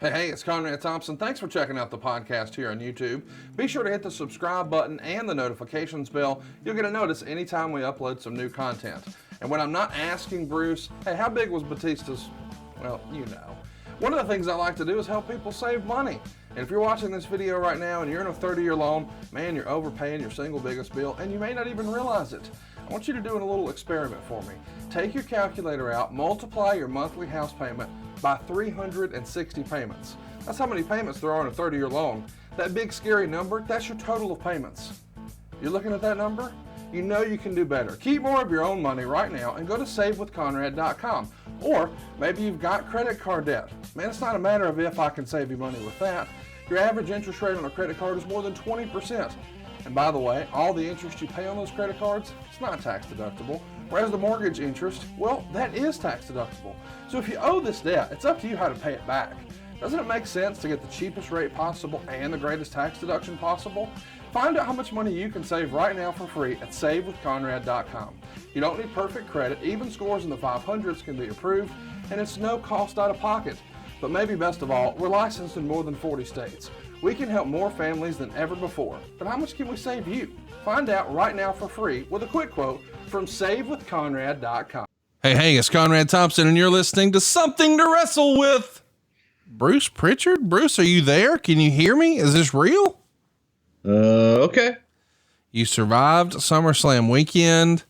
Hey, it's Conrad Thompson. Thanks for checking out the podcast here on YouTube. Be sure to hit the subscribe button and the notifications bell. You'll get a notice anytime we upload some new content. And when I'm not asking Bruce, hey, how big was Batista's? Well, you know. One of the things I like to do is help people save money. And if you're watching this video right now and you're in a 30-year loan, man, you're overpaying your single biggest bill and you may not even realize it. I want you to do a little experiment for me. Take your calculator out, multiply your monthly house payment by 360 payments. That's how many payments there are in a 30-year loan. That big scary number, that's your total of payments. You're looking at that number? You know you can do better. Keep more of your own money right now and go to savewithconrad.com. Or maybe you've got credit card debt. Man, it's not a matter of if I can save you money with that. Your average interest rate on a credit card is more than 20%. And by the way, all the interest you pay on those credit cards, it's not tax deductible. Whereas the mortgage interest, well, that is tax deductible. So if you owe this debt, it's up to you how to pay it back. Doesn't it make sense to get the cheapest rate possible and the greatest tax deduction possible? Find out how much money you can save right now for free at savewithconrad.com. You don't need perfect credit. Even scores in the 500s can be approved, and it's no cost out of pocket. But maybe best of all, we're licensed in more than 40 states. We can help more families than ever before. But how much can we save you? Find out right now for free with a quick quote from savewithconrad.com. Hey, it's Conrad Thompson, and you're listening to Something to Wrestle with Bruce Prichard. Bruce, are you there? Can you hear me? Is this real? Okay. You survived SummerSlam weekend.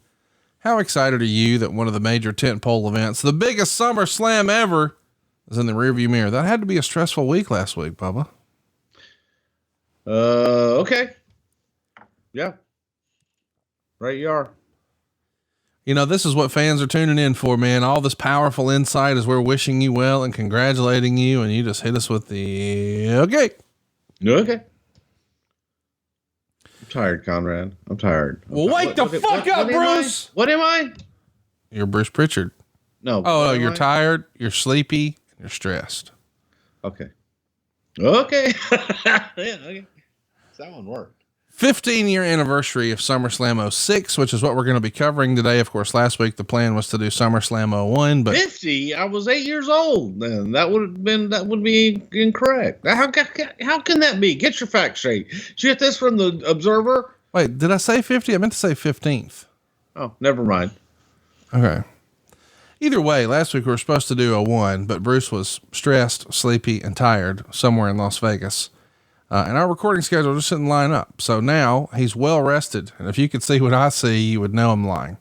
How excited are you that one of the major tentpole events, the biggest SummerSlam ever, is in the rearview mirror? That had to be a stressful week last week, Bubba. Okay. Yeah. Right you are. You know, this is what fans are tuning in for, man. All this powerful insight as we're wishing you well and congratulating you, and you just hit us with the okay. Okay. I'm tired, Conrad. I'm tired. Well, wake the fuck up, Bruce. What am I? You're Bruce Prichard. No. Oh, no, you're tired, you're sleepy, and you're stressed. Okay. Okay. Yeah, okay. That one worked. 15-year anniversary of SummerSlam 06, which is what we're going to be covering today. Of course, last week the plan was to do SummerSlam 01, but 50. I was 8 years old then. That would be incorrect. How can that be? Get your facts straight. Did you get this from the Observer? Wait, did I say 50? I meant to say 15th. Oh, never mind. Okay. Either way, last week we were supposed to do 01, but Bruce was stressed, sleepy, and tired somewhere in Las Vegas. And our recording schedule just didn't line up. So now he's well rested. And if you could see what I see, you would know I'm lying.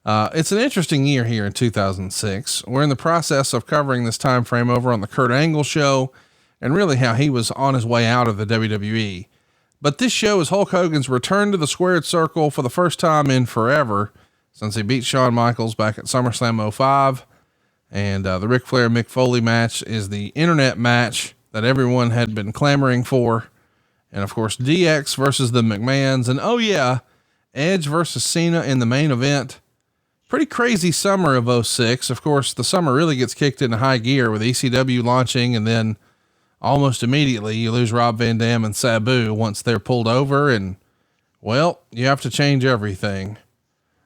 It's an interesting year here in 2006. We're in the process of covering this time frame over on the Kurt Angle show and really how he was on his way out of the WWE. But this show is Hulk Hogan's return to the squared circle for the first time in forever since he beat Shawn Michaels back at SummerSlam 05. And the Ric Flair Mick Foley match is the internet match that everyone had been clamoring for. And of course, DX versus the McMahons. And oh yeah, Edge versus Cena in the main event. Pretty crazy summer of 06. Of course, the summer really gets kicked into high gear with ECW launching. And then almost immediately you lose Rob Van Dam and Sabu once they're pulled over. And well, you have to change everything.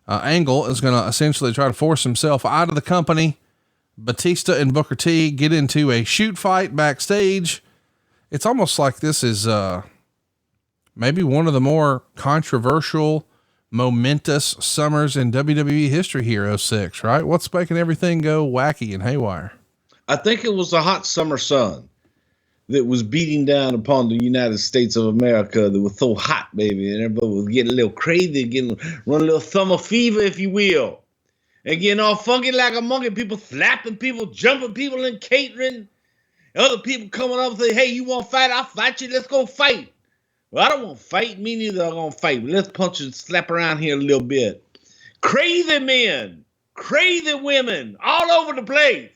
Angle is going to essentially try to force himself out of the company. Batista and Booker T get into a shoot fight backstage. It's almost like this is, maybe one of the more controversial, momentous summers in WWE history here, 06, right? What's making everything go wacky and haywire? I think it was the hot summer sun that was beating down upon the United States of America that was so hot, baby. And everybody was getting a little crazy, run a little summer fever, if you will. And getting all funky like a monkey, people slapping people, jumping people in catering. Other people coming up and say, hey, you want to fight? I'll fight you. Let's go fight. Well, I don't want to fight. Me neither. I'm going to fight. But let's punch and slap around here a little bit. Crazy men, crazy women, all over the place.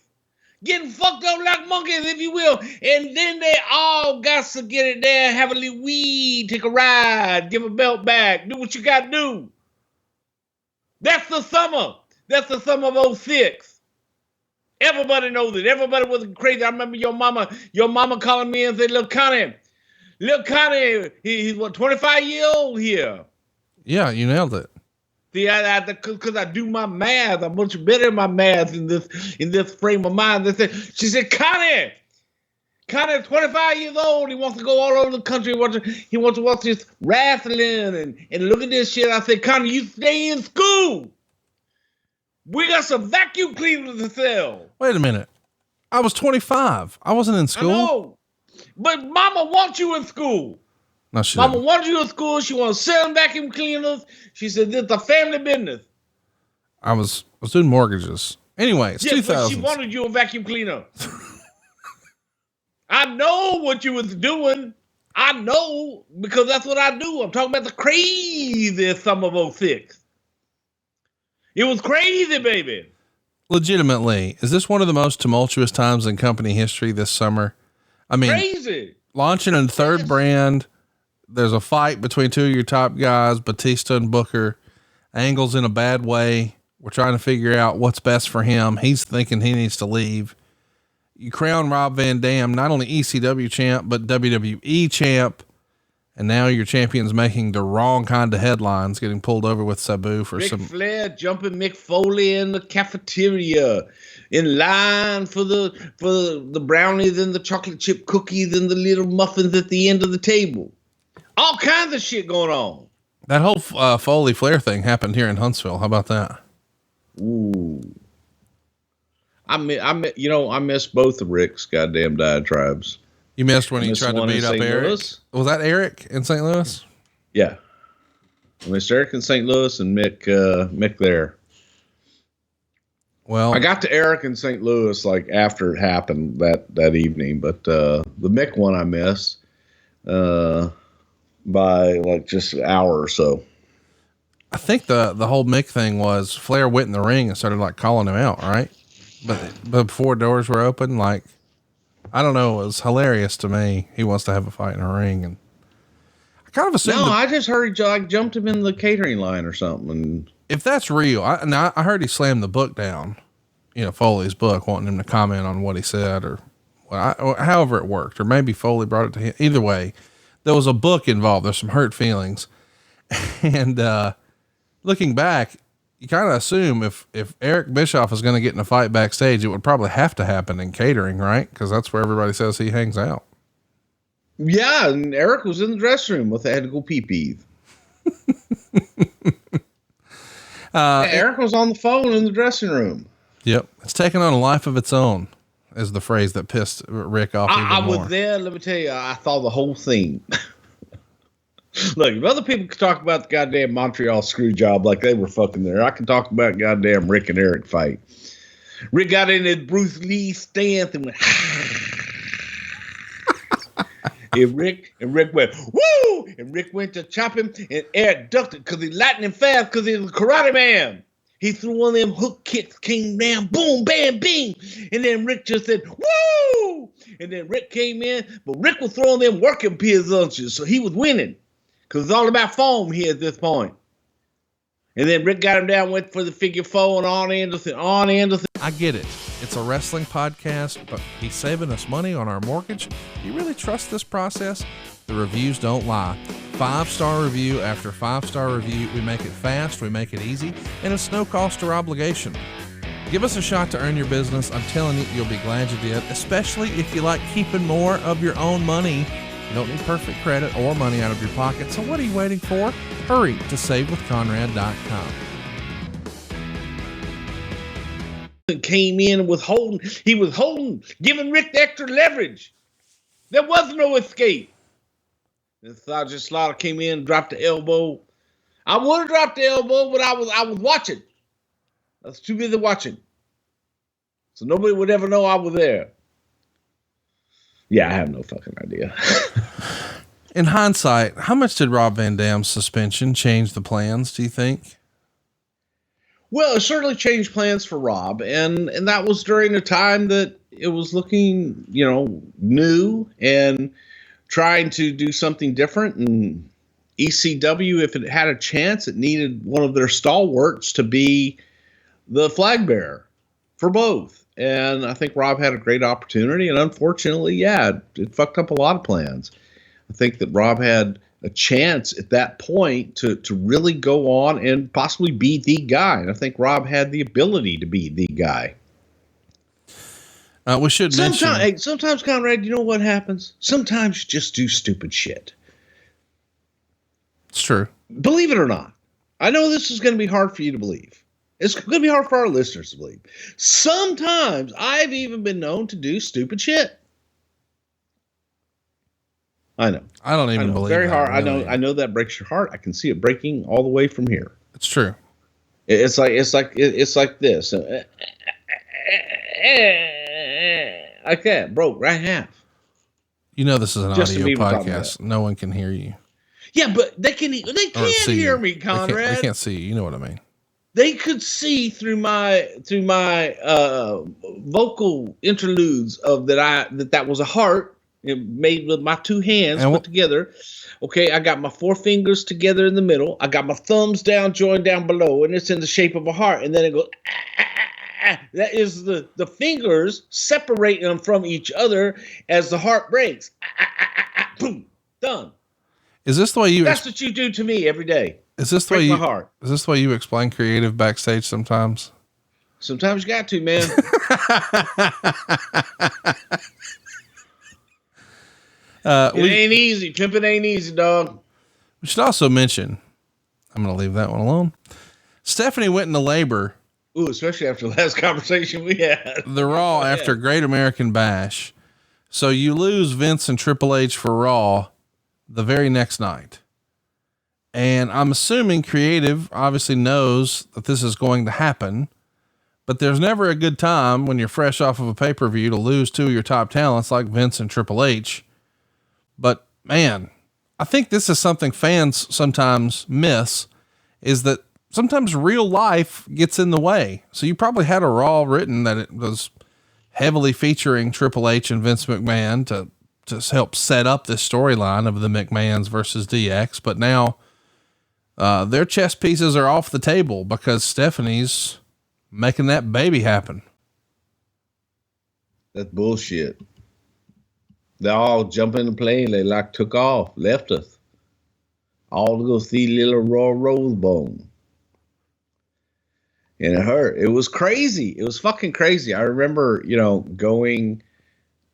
Getting fucked up like monkeys, if you will. And then they all got to get it there, have a little weed, take a ride, give a belt back, do what you got to do. That's the summer. That's the summer of 06. Everybody knows it. Everybody was crazy. I remember your mama calling me and said, Little Connie, he's what, 25 years old here. Yeah, you nailed it. See, because I do my math. I'm much better at my math in this frame of mind. She said, Connie, Conrad, 25 years old. He wants to go all over the country. He wants to watch this wrestling and look at this shit. I said, Conrad, you stay in school. We got some vacuum cleaners to sell. Wait a minute. I was 25. I wasn't in school. I know. But Mama wants you in school. No, she Mama didn't. wants you in school. She wants to sell vacuum cleaners. She said, this is a family business. I was doing mortgages. Anyway, it's 2000. But she wanted you a vacuum cleaner. I know what you was doing. I know, because that's what I do. I'm talking about the crazy summer of 06. It was crazy, baby. Legitimately, is this one of the most tumultuous times in company history this summer? I mean, Crazy. Launching a third brand. There's a fight between two of your top guys, Batista and Booker. Angle's in a bad way. We're trying to figure out what's best for him. He's thinking he needs to leave. You crown Rob Van Dam, not only ECW champ, but WWE champ. And now your champion's making the wrong kind of headlines, getting pulled over with Sabu for Ric some Flair jumping Mick Foley in the cafeteria, in line for the brownies and the chocolate chip cookies and the little muffins at the end of the table. All kinds of shit going on. That whole Foley Flair thing happened here in Huntsville. How about that? Ooh. I miss both of Rick's goddamn diatribes. You missed when he tried to beat up Eric. Louis. Was that Eric in St. Louis? Yeah. I missed Eric in St. Louis and Mick there. Well, I got to Eric in St. Louis like after it happened that evening, but the Mick one I missed by like just an hour or so. I think the whole Mick thing was Flair went in the ring and started like calling him out, right? But before doors were open, like, I don't know, it was hilarious to me. He wants to have a fight in a ring, and I kind of assumed. No, I just heard he like jumped him in the catering line or something. And if that's real, I heard he slammed the book down, Foley's book, wanting him to comment on what he said or however it worked, or maybe Foley brought it to him. Either way, there was a book involved. There's some hurt feelings, and looking back, you kind of assume if Eric Bischoff is going to get in a fight backstage, it would probably have to happen in catering, right? Because that's where everybody says he hangs out. yeah, and Eric was in the dressing room with the head to go pee-pee. Eric was on the phone in the dressing room. Yep. It's taken on a life of its own, is the phrase that pissed Rick off even I more. was there. Let me tell you, I saw the whole thing. Look, if other people could talk about the goddamn Montreal screw job like they were fucking there, I can talk about goddamn Rick and Eric fight. Rick got in his Bruce Lee stance and went, and Rick went, woo! And Rick went to chop him, and Eric ducked it because he's lightning fast because he's a karate man. He threw one of them hook kicks, came down, boom, bam, bing. And then Rick just said, woo! And then Rick came in, but Rick was throwing them working punches, so he was winning. Because it's all about foam here at this point. And then Rick got him down, went for the figure four, and on Anderson. I get it. It's a wrestling podcast, but he's saving us money on our mortgage. Do you really trust this process? The reviews don't lie. 5-star review after 5-star review. We make it fast, we make it easy, and it's no cost or obligation. Give us a shot to earn your business. I'm telling you, you'll be glad you did, especially if you like keeping more of your own money. You don't need perfect credit or money out of your pocket. So what are you waiting for? Hurry to savewithconrad.com. Came in with holding, giving Rick the extra leverage. There was no escape. And Sergeant Slaughter came in, dropped the elbow. I would have dropped the elbow, but I was watching. I was too busy watching. So nobody would ever know I was there. Yeah, I have no fucking idea. In hindsight, how much did Rob Van Dam's suspension change the plans, do you think? Well, it certainly changed plans for Rob, and that was during a time that it was looking, new and trying to do something different. And ECW, if it had a chance, it needed one of their stalwarts to be the flag bearer for both. And I think Rob had a great opportunity, and unfortunately, it fucked up a lot of plans. I think that Rob had a chance at that point to really go on and possibly be the guy. And I think Rob had the ability to be the guy. We should mention. Sometimes, Conrad, you know what happens? Sometimes you just do stupid shit. It's true. Believe it or not. I know this is going to be hard for you to believe. It's going to be hard for our listeners to believe. Sometimes I've even been known to do stupid shit. I know. I don't even believe very that, hard. really. I know that breaks your heart. I can see it breaking all the way from here. It's true. It's like this. I can't broke right half. You know this is an Justin audio Bieber podcast. No one can hear you. Yeah, but they can't hear me, Conrad. They can't see you. You know what I mean. They could see through my vocal interludes of that was a heart made with my two hands put together. Okay, I got my four fingers together in the middle. I got my thumbs down, joined down below, and it's in the shape of a heart. And then it goes. That is the fingers separating them from each other as the heart breaks. Boom, done. Is this the way you? That's what you do to me every day. Is this the way you? Is this the way you explain creative backstage sometimes? Sometimes you got to, man. It ain't easy. Pimping ain't easy, dog. We should also mention. I'm going to leave that one alone. Stephanie went into labor. Ooh, especially after the last conversation we had. The Raw after Great American Bash. So you lose Vince and Triple H for Raw the very next night. And I'm assuming creative obviously knows that this is going to happen, but there's never a good time when you're fresh off of a pay-per-view to lose two of your top talents like Vince and Triple H. But man, I think this is something fans sometimes miss, is that sometimes real life gets in the way. So you probably had a Raw written that it was heavily featuring Triple H and Vince McMahon to help set up this storyline of the McMahons versus DX. But now, their chess pieces are off the table because Stephanie's making that baby happen. That's bullshit. They all jump in the plane. They took off, left us. All to go see little Raw Rosebone. And it hurt. It was crazy. It was fucking crazy. I remember, going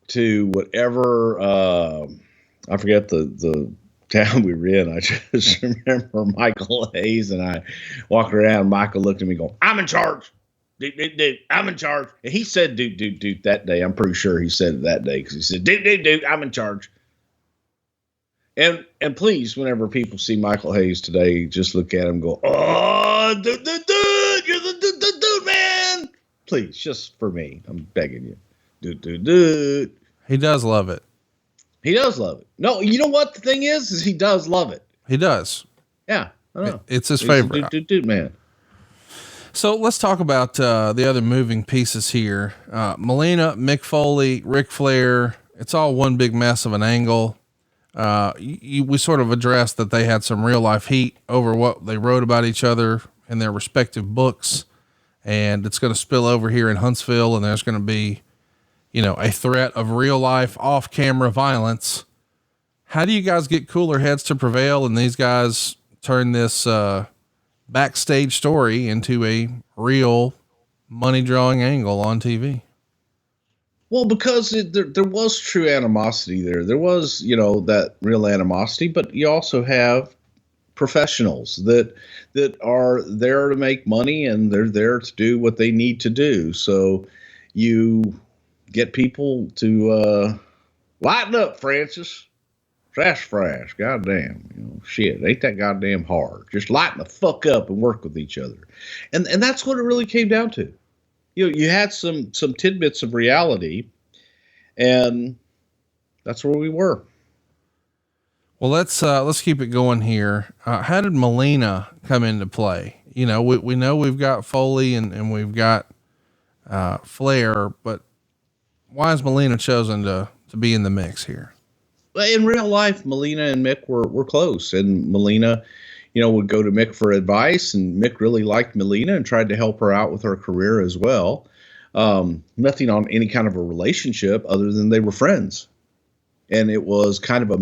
to whatever, I forget the town we were in. I just remember Michael Hayes and I walking around. Michael looked at me going, I'm in charge. Dude, I'm in charge. And he said, dude, that day. I'm pretty sure he said it that day because he said, dude, I'm in charge. And please, whenever people see Michael Hayes today, just look at him and go, oh, dude, you're the dude, man. Please, just for me. I'm begging you. Dude. He does love it. He does love it. No, you know what the thing is he does love it. He does. Yeah. I know. It's his favorite. Dude, man. So let's talk about the other moving pieces here. Melina, Mick Foley, Ric Flair. It's all one big mess of an angle. We sort of addressed that they had some real life heat over what they wrote about each other in their respective books. And it's going to spill over here in Huntsville. And there's going to be, a threat of real life off camera violence. How do you guys get cooler heads to prevail? And these guys turn this, backstage story into a real money drawing angle on TV. Well, because there was true animosity there. There was, that real animosity, but you also have professionals that are there to make money and they're there to do what they need to do. So you get people to lighten up, Francis. Fresh. Goddamn, shit. Ain't that goddamn hard. Just lighten the fuck up and work with each other. And that's what it really came down to. You had some tidbits of reality, and that's where we were. Well, let's keep it going here. How did Melina come into play? We know we've got Foley and we've got Flair, but why is Melina chosen to be in the mix here? In real life, Melina and Mick were close, and Melina, would go to Mick for advice, and Mick really liked Melina and tried to help her out with her career as well. Nothing on any kind of a relationship other than they were friends. And it was kind of a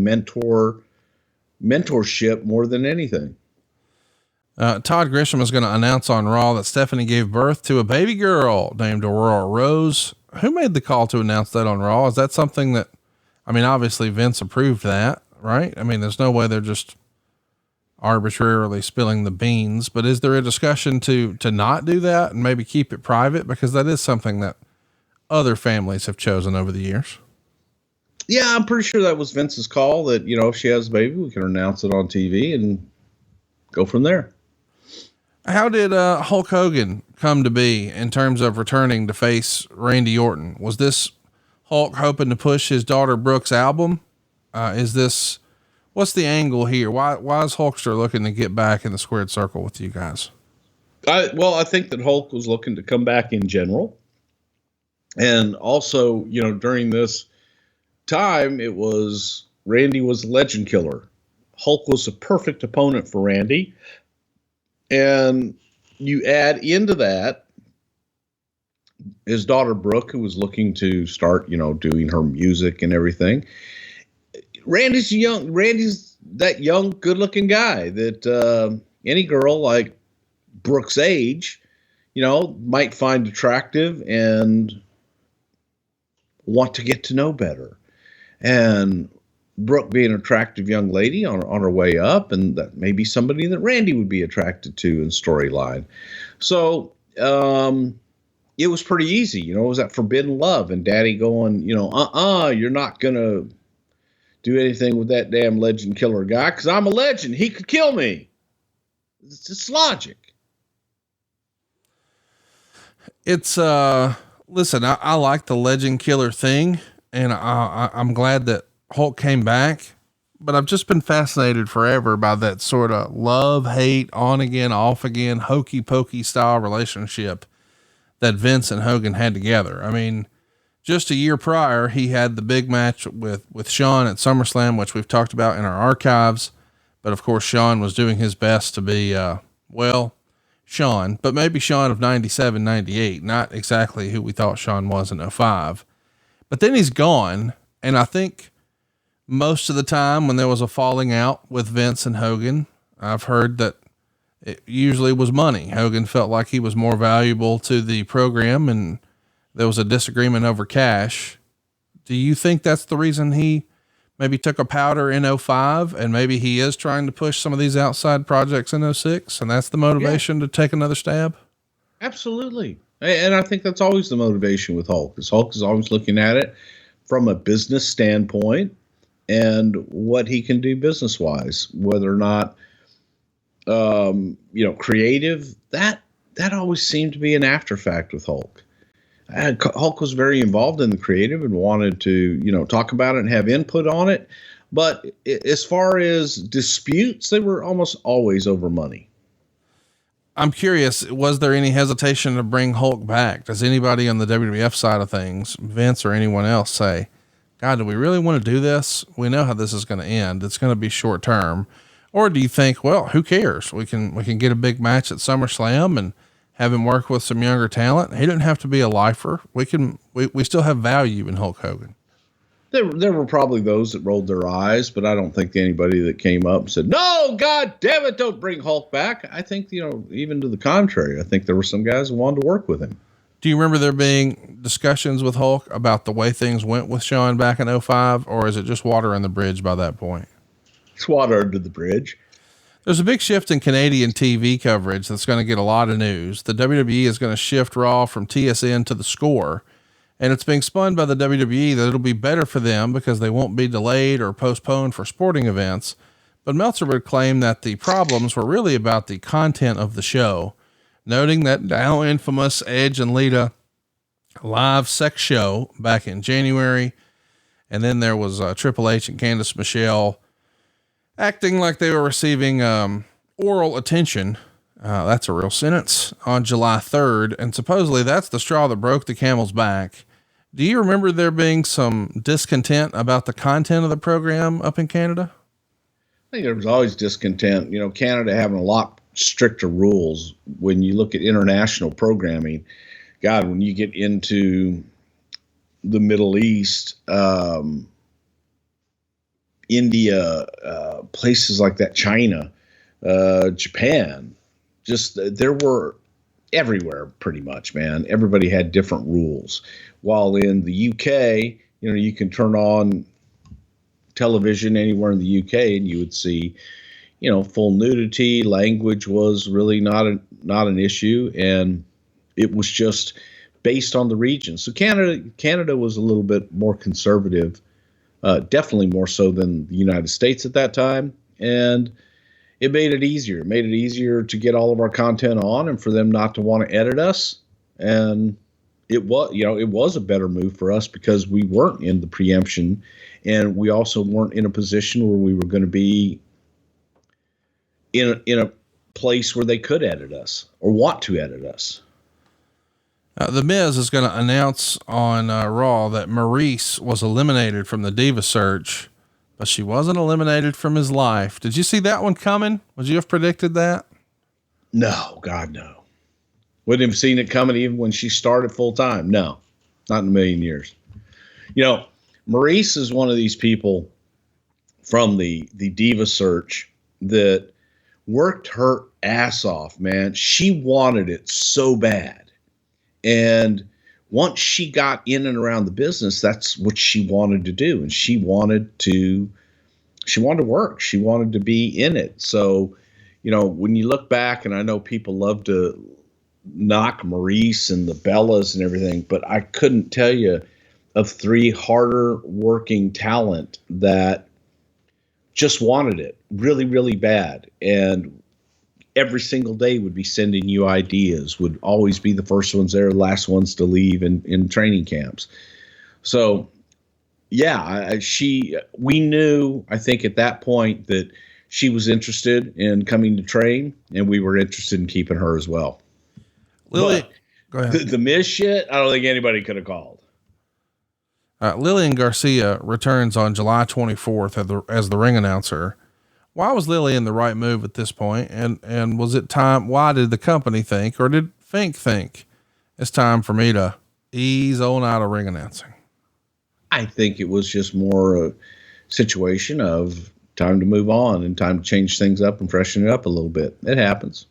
mentorship more than anything. Todd Grisham is going to announce on Raw that Stephanie gave birth to a baby girl named Aurora Rose. who made the call to announce that on Raw? Is that something that, I mean, obviously Vince approved that, right? I mean, there's no way they're just arbitrarily spilling the beans, but is there a discussion to not do that and maybe keep it private? Because that is something that other families have chosen over the years. Yeah, I'm pretty sure that was Vince's call that, you know, if she has a baby, we can announce it on TV and go from there. How did Hulk Hogan come to be in terms of returning to face Randy Orton? Was this Hulk hoping to push his daughter Brooke's album? What's the angle here? Why is Hulkster looking to get back in the squared circle with you guys? I think that Hulk was looking to come back in general. And also, you know, during this time, it was Randy was a legend killer. Hulk was a perfect opponent for Randy. And you add into that his daughter Brooke, who was looking to start, you know, doing her music and everything. Randy's that young, good-looking guy that any girl like Brooke's age, you know, might find attractive and want to get to know better. And Brooke being an attractive young lady on her way up, and that may be somebody that Randy would be attracted to in storyline. So it was pretty easy. You know, it was that forbidden love and Daddy going, you know, you're not going to do anything with that damn legend killer guy because I'm a legend. He could kill me. It's just logic. It's, listen, I like the legend killer thing, and I'm glad that Hulk came back, but I've just been fascinated forever by that sort of love, hate, on again, off again, hokey pokey style relationship that Vince and Hogan had together. I mean, just a year prior, he had the big match with Shawn at SummerSlam, which we've talked about in our archives. But of course, Shawn was doing his best to be, Shawn, but maybe Shawn of 97, 98, not exactly who we thought Shawn was in 05. But then he's gone. And I think most of the time when there was a falling out with Vince and Hogan, I've heard that it usually was money. Hogan felt like he was more valuable to the program and there was a disagreement over cash. Do you think that's the reason he maybe took a powder in 05 and maybe he is trying to push some of these outside projects in 06 and that's the motivation to take another stab? Absolutely. And I think that's always the motivation with Hulk, because Hulk is always looking at it from a business standpoint and what he can do business wise, whether or not, creative, that always seemed to be an after fact with Hulk. Hulk was very involved in the creative and wanted to, talk about it and have input on it. But as far as disputes, they were almost always over money. I'm curious, was there any hesitation to bring Hulk back? Does anybody on the WWF side of things, Vince or anyone else, say, God, do we really want to do this? We know how this is going to end. It's going to be short term. Or do you think, well, who cares? We can get a big match at SummerSlam and have him work with some younger talent. He didn't have to be a lifer. We still have value in Hulk Hogan. There were probably those that rolled their eyes, but I don't think anybody that came up and said, no, God damn it, don't bring Hulk back. I think, even to the contrary, I think there were some guys who wanted to work with him. Do you remember there being discussions with Hulk about the way things went with Shawn back in 05, or is it just water on the bridge by that point? It's water under the bridge. There's a big shift in Canadian TV coverage that's going to get a lot of news. The WWE is going to shift Raw from TSN to The Score. And it's being spun by the WWE that it'll be better for them because they won't be delayed or postponed for sporting events. But Meltzer would claim that the problems were really about the content of the show, noting that now infamous Edge and Lita live sex show back in January. And then there was Triple H and Candice Michelle acting like they were receiving oral attention. That's a real sentence on July 3rd. And supposedly that's the straw that broke the camel's back. Do you remember there being some discontent about the content of the program up in Canada? I think there was always discontent. Canada having a lot stricter rules when you look at international programming. God, when you get into the Middle East, India, places like that, China, Japan, just there were everywhere pretty much, man. Everybody had different rules. While in the UK, you can turn on television anywhere in the UK and you would see, full nudity. Language was really not an issue, and it was just based on the region. So Canada was a little bit more conservative, definitely more so than the United States at that time, and it made it easier. It made it easier to get all of our content on and for them not to want to edit us. And it was a better move for us because we weren't in the preemption, and we also weren't in a position where we were going to be in a place where they could edit us or want to edit us. The Miz is going to announce on Raw that Maurice was eliminated from the Diva Search, but she wasn't eliminated from his life. Did you see that one coming? Would you have predicted that? No, God, no. Wouldn't have seen it coming even when she started full time. No, not in a million years. Maurice is one of these people from the Diva Search that worked her ass off, man. She wanted it so bad. And once she got in and around the business, that's what she wanted to do. And she wanted to work. She wanted to be in it. So, when you look back, and I know people love to knock Maurice and the Bellas and everything, but I couldn't tell you of 3 harder working talent that just wanted it really, really bad. And every single day would be sending you ideas, would always be the first ones there, last ones to leave in training camps. So yeah, we knew, I think at that point, that she was interested in coming to train, and we were interested in keeping her as well. Lily, go ahead. The Miz shit, I don't think anybody could have called. Lillian Garcia returns on July 24th as the ring announcer. Why was Lillian the right move at this point? And was it time? Why did the company think, or did Fink think it's time for me to ease on out of ring announcing? I think it was just more a situation of time to move on and time to change things up and freshen it up a little bit. It happens.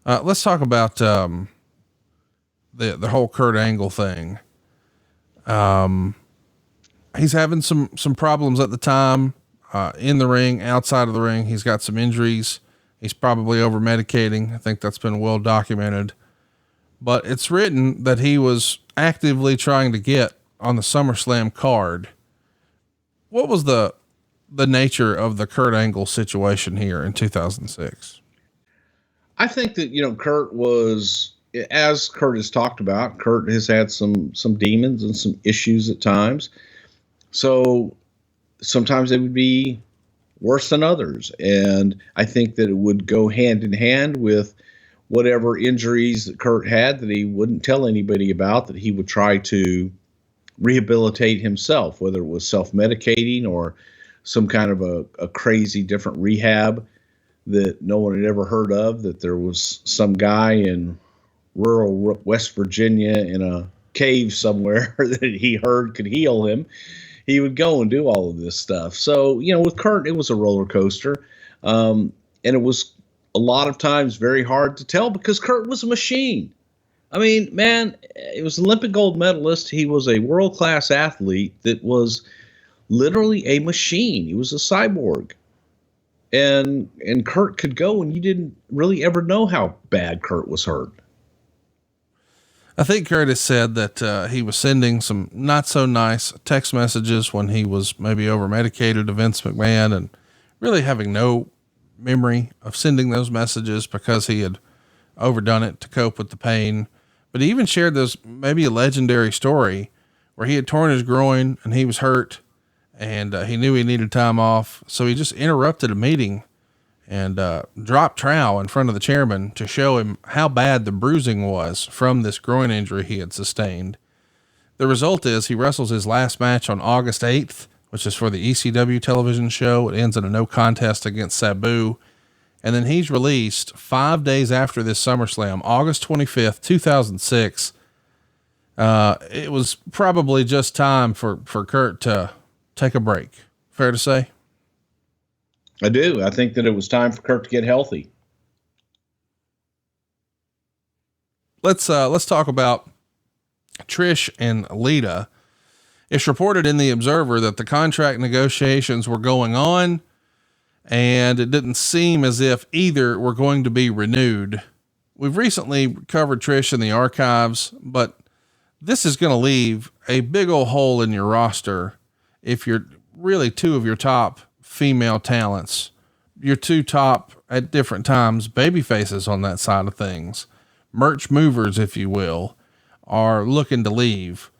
Let's talk about, the whole Kurt Angle thing. He's having some problems at the time, in the ring, outside of the ring. He's got some injuries. He's probably over medicating. I think that's been well documented, but it's written that he was actively trying to get on the SummerSlam card. What was the nature of the Kurt Angle situation here in 2006? I think that, Kurt was, as Kurt has talked about, Kurt has had some demons and some issues at times. So sometimes they would be worse than others. And I think that it would go hand in hand with whatever injuries that Kurt had that he wouldn't tell anybody about, that he would try to rehabilitate himself, whether it was self-medicating or some kind of a crazy different rehab that no one had ever heard of, that there was some guy in rural West Virginia in a cave somewhere that he heard could heal him. He would go and do all of this stuff. So, with Kurt, it was a roller coaster. And it was a lot of times very hard to tell because Kurt was a machine. I mean, man, he was an Olympic gold medalist. He was a world-class athlete that was literally a machine. He was a cyborg. And Kurt could go, and you didn't really ever know how bad Kurt was hurt. I think Curtis said that he was sending some not so nice text messages when he was maybe over medicated to Vince McMahon, and really having no memory of sending those messages because he had overdone it to cope with the pain. But he even shared this, maybe a legendary story where he had torn his groin and he was hurt, and he knew he needed time off. So he just interrupted a meeting and dropped trowel in front of the chairman to show him how bad the bruising was from this groin injury he had sustained. The result is he wrestles his last match on August 8th, which is for the ECW television show. It ends in a no contest against Sabu. And then he's released 5 days after this SummerSlam, August 25th, 2006. It was probably just time for Kurt to take a break. Fair to say? I do. I think that it was time for Kurt to get healthy. let's talk about Trish and Lita. It's reported in the Observer that the contract negotiations were going on, and it didn't seem as if either were going to be renewed. We've recently covered Trish in the archives, but this is going to leave a big old hole in your roster if you're really two of your top female talents, your two top at different times baby faces on that side of things, merch movers, if you will, are looking to leave.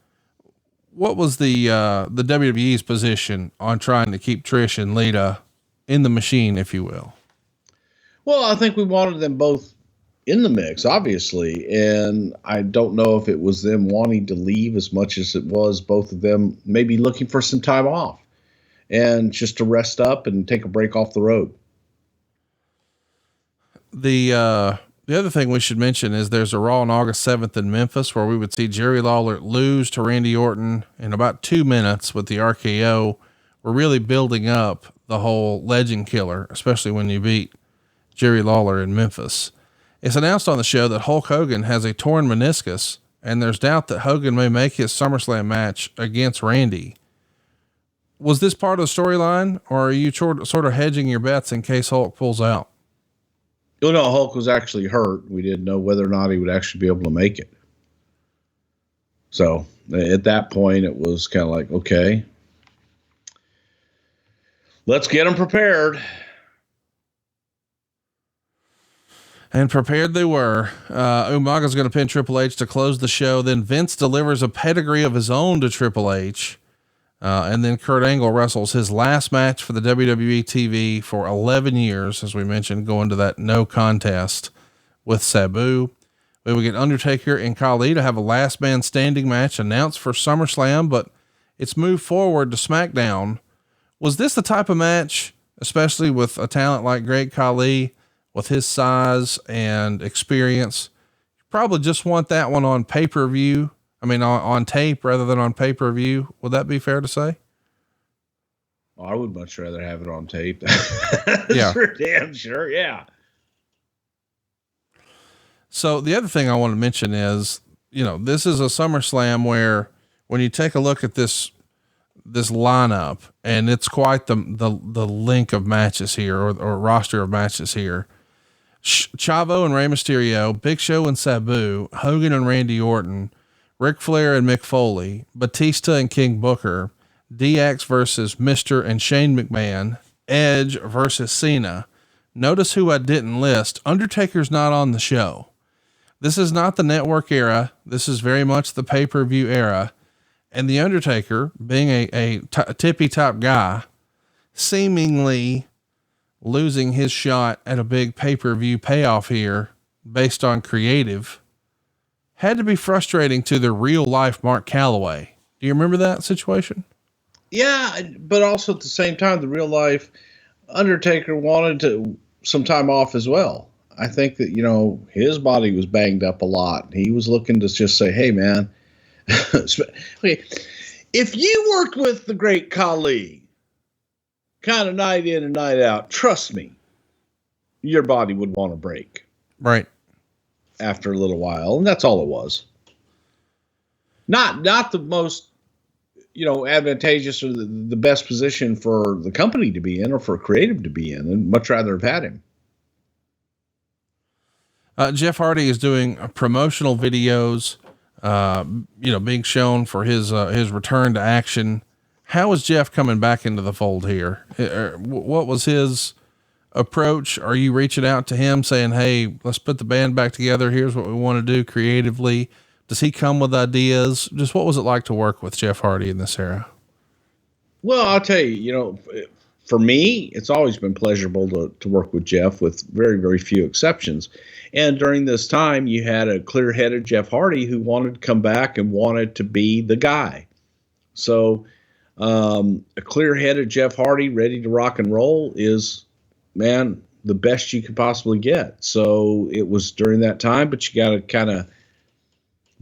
What was the WWE's position on trying to keep Trish and Lita in the machine, if you will? Well, I think we wanted them both in the mix, obviously. And I don't know if it was them wanting to leave as much as it was both of them maybe looking for some time off and just to rest up and take a break off the road. The other thing we should mention is there's a Raw on August 7th in Memphis where we would see Jerry Lawler lose to Randy Orton in about 2 minutes with the RKO. We're really building up the whole legend killer, especially when you beat Jerry Lawler in Memphis. It's announced on the show that Hulk Hogan has a torn meniscus, and there's doubt that Hogan may make his SummerSlam match against Randy. Was this part of the storyline, or are you sort of hedging your bets in case Hulk pulls out? Oh, no, Hulk was actually hurt. We didn't know whether or not he would actually be able to make it. So at that point, it was kind of like, okay, let's get them prepared. And prepared they were. Umaga's going to pin Triple H to close the show. Then Vince delivers a pedigree of his own to Triple H. And then Kurt Angle wrestles his last match for the WWE TV for 11 years, as we mentioned, going to that no contest with Sabu. We will get Undertaker and Khali to have a last man standing match announced for SummerSlam, but it's moved forward to SmackDown. Was this the type of match, especially with a talent like Great Khali, with his size and experience? You probably just want that one on pay-per-view. I mean, on tape rather than on pay-per-view. Would that be fair to say? Oh, I would much rather have it on tape. Yeah. For damn sure. Yeah. So the other thing I want to mention is, this is a SummerSlam where when you take a look at this lineup, and it's quite the link of matches here or roster of matches here. Chavo and Rey Mysterio, Big Show and Sabu, Hogan and Randy Orton, Ric Flair and Mick Foley, Batista and King Booker, DX versus Mr. and Shane McMahon, Edge versus Cena. Notice who I didn't list. Undertaker's not on the show. This is not the network era. This is very much the pay-per-view era. And the Undertaker, being a tippy top guy, seemingly losing his shot at a big pay-per-view payoff here based on creative, had to be frustrating to the real life Mark Calloway. Do you remember that situation? Yeah, but also at the same time, the real life Undertaker wanted some time off as well. I think that, his body was banged up a lot. He was looking to just say, hey man, if you worked with the Great Khali kind of night in and night out, trust me, your body would want a break. Right. After a little while. And that's all it was. Not the most, advantageous or the best position for the company to be in or for creative to be in, and much rather have had him. Jeff Hardy is doing promotional videos, being shown for his return to action. How is Jeff coming back into the fold here? What was his approach? Are you reaching out to him saying, hey, let's put the band back together. Here's what we want to do creatively. Does he come with ideas? Just what was it like to work with Jeff Hardy in this era? Well, I'll tell you, for me, it's always been pleasurable to work with Jeff with very, very few exceptions. And during this time, you had a clear-headed Jeff Hardy who wanted to come back and wanted to be the guy. So a clear-headed Jeff Hardy ready to rock and roll is, man, the best you could possibly get. So it was during that time, but you got to kind of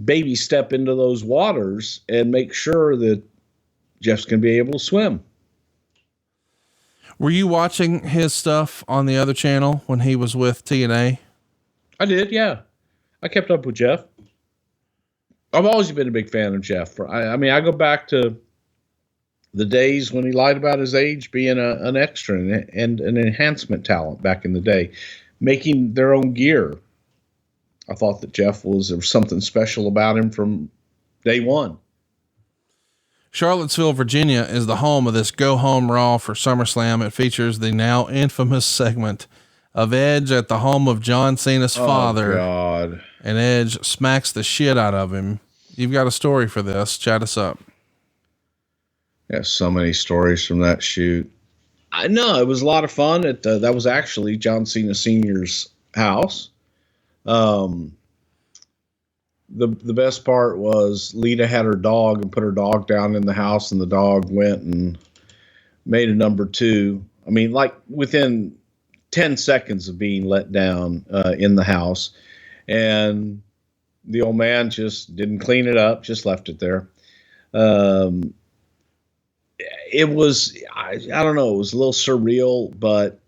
baby step into those waters and make sure that Jeff's going to be able to swim. Were you watching his stuff on the other channel when he was with TNA? I did. Yeah. I kept up with Jeff. I've always been a big fan of Jeff. I mean, I go back to the days when he lied about his age being an extra and an enhancement talent back in the day, making their own gear. I thought that there was something special about him from day one. Charlottesville, Virginia is the home of this Go Home Raw for SummerSlam. It features the now infamous segment of Edge at the home of John Cena's father. God. And Edge smacks the shit out of him. You've got a story for this. Chat us up. Yeah, so many stories from that shoot. I know it was a lot of fun. That was actually John Cena Sr.'s house. The best part was Lita had her dog and put her dog down in the house, and the dog went and made a number 2. I mean, like within 10 seconds of being let down in the house, and the old man just didn't clean it up, just left it there. It was, I don't know, it was a little surreal, but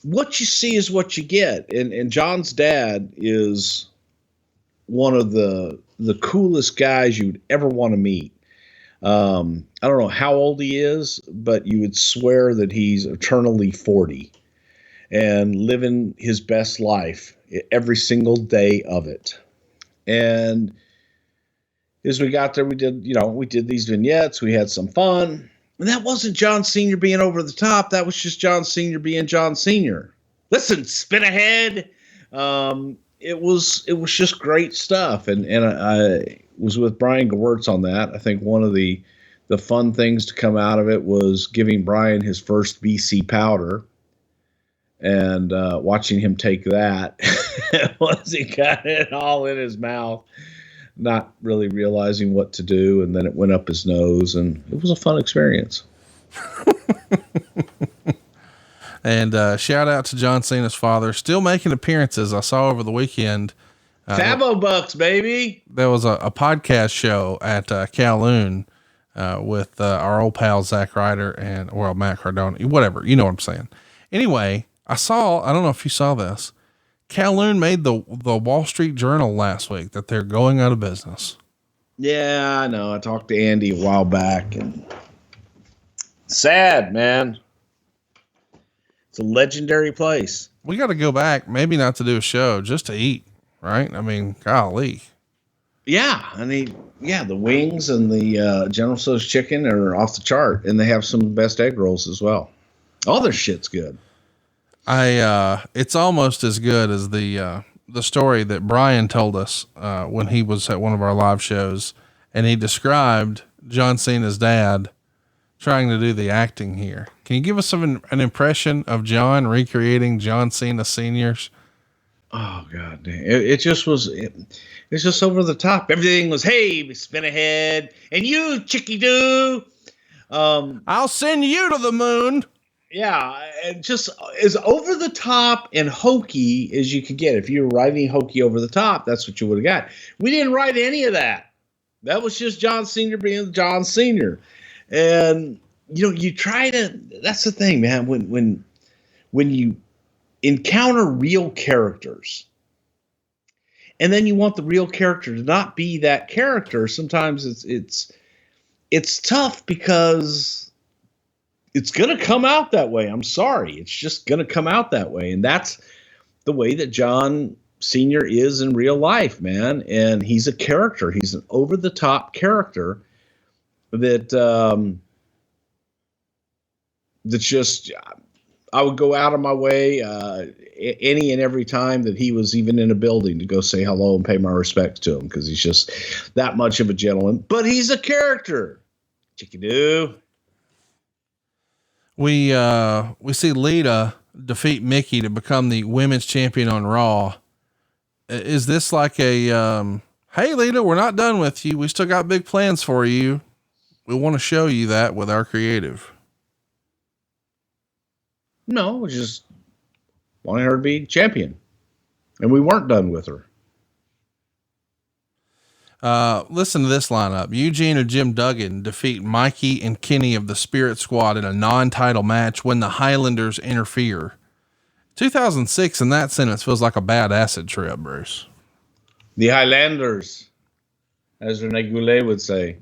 what you see is what you get. And John's dad is one of the coolest guys you'd ever want to meet. I don't know how old he is, but you would swear that he's eternally 40 and living his best life every single day of it. And as we got there, we did these vignettes. We had some fun. And that wasn't John Sr. being over the top. That was just John Sr. being John Sr. Listen, spin ahead. It was just great stuff. And I was with Brian Gewirtz on that. I think one of the fun things to come out of it was giving Brian his first BC powder and watching him take that once he got it all in his mouth, not really realizing what to do. And then it went up his nose, and it was a fun experience. And shout out to John Cena's father, still making appearances. I saw over the weekend. Fabo Bucks, baby. There was a podcast show at Kowloon with our old pal Zach Ryder and Matt Cardona, whatever, you know what I'm saying. Anyway, I don't know if you saw this. Kowloon made the Wall Street Journal last week that they're going out of business. Yeah, I know. I talked to Andy a while back, and sad, man. It's a legendary place. We got to go back, maybe not to do a show, just to eat, right? I mean, golly. Yeah. The wings and the General Tso's chicken are off the chart, and they have some of the best egg rolls as well. All their shit's good. It's almost as good as the story that Brian told us, when he was at one of our live shows, and he described John Cena's dad trying to do the acting here. Can you give us an impression of John recreating John Cena Sr.'s? Oh God, it just was, it's just over the top. Everything was, hey, spin ahead, and you chicky do. I'll send you to the moon. Yeah, it just as over the top and hokey as you could get. If you were writing hokey over the top, that's what you would have got. We didn't write any of that. That was just John Sr. being John Sr. And you try to. That's the thing, man. When you encounter real characters, and then you want the real character to not be that character, sometimes it's tough because it's going to come out that way. I'm sorry. It's just going to come out that way. And that's the way that John Sr. is in real life, man. And he's a character. He's an over the top character that, that's just, I would go out of my way, any and every time that he was even in a building to go say hello and pay my respects to him. Cause he's just that much of a gentleman, but he's a character. Chickadoo. We see Lita defeat Mickey to become the women's champion on Raw. Is this like a, hey Lita, we're not done with you. We still got big plans for you. We want to show you that with our creative. No, we just wanted her to be champion, and we weren't done with her. Listen to this lineup. Eugene or Jim Duggan defeat Mikey and Kenny of the Spirit Squad in a non-title match when the Highlanders interfere. 2006 in that sentence feels like a bad acid trip, Bruce. The Highlanders. as Rene Goulet would say,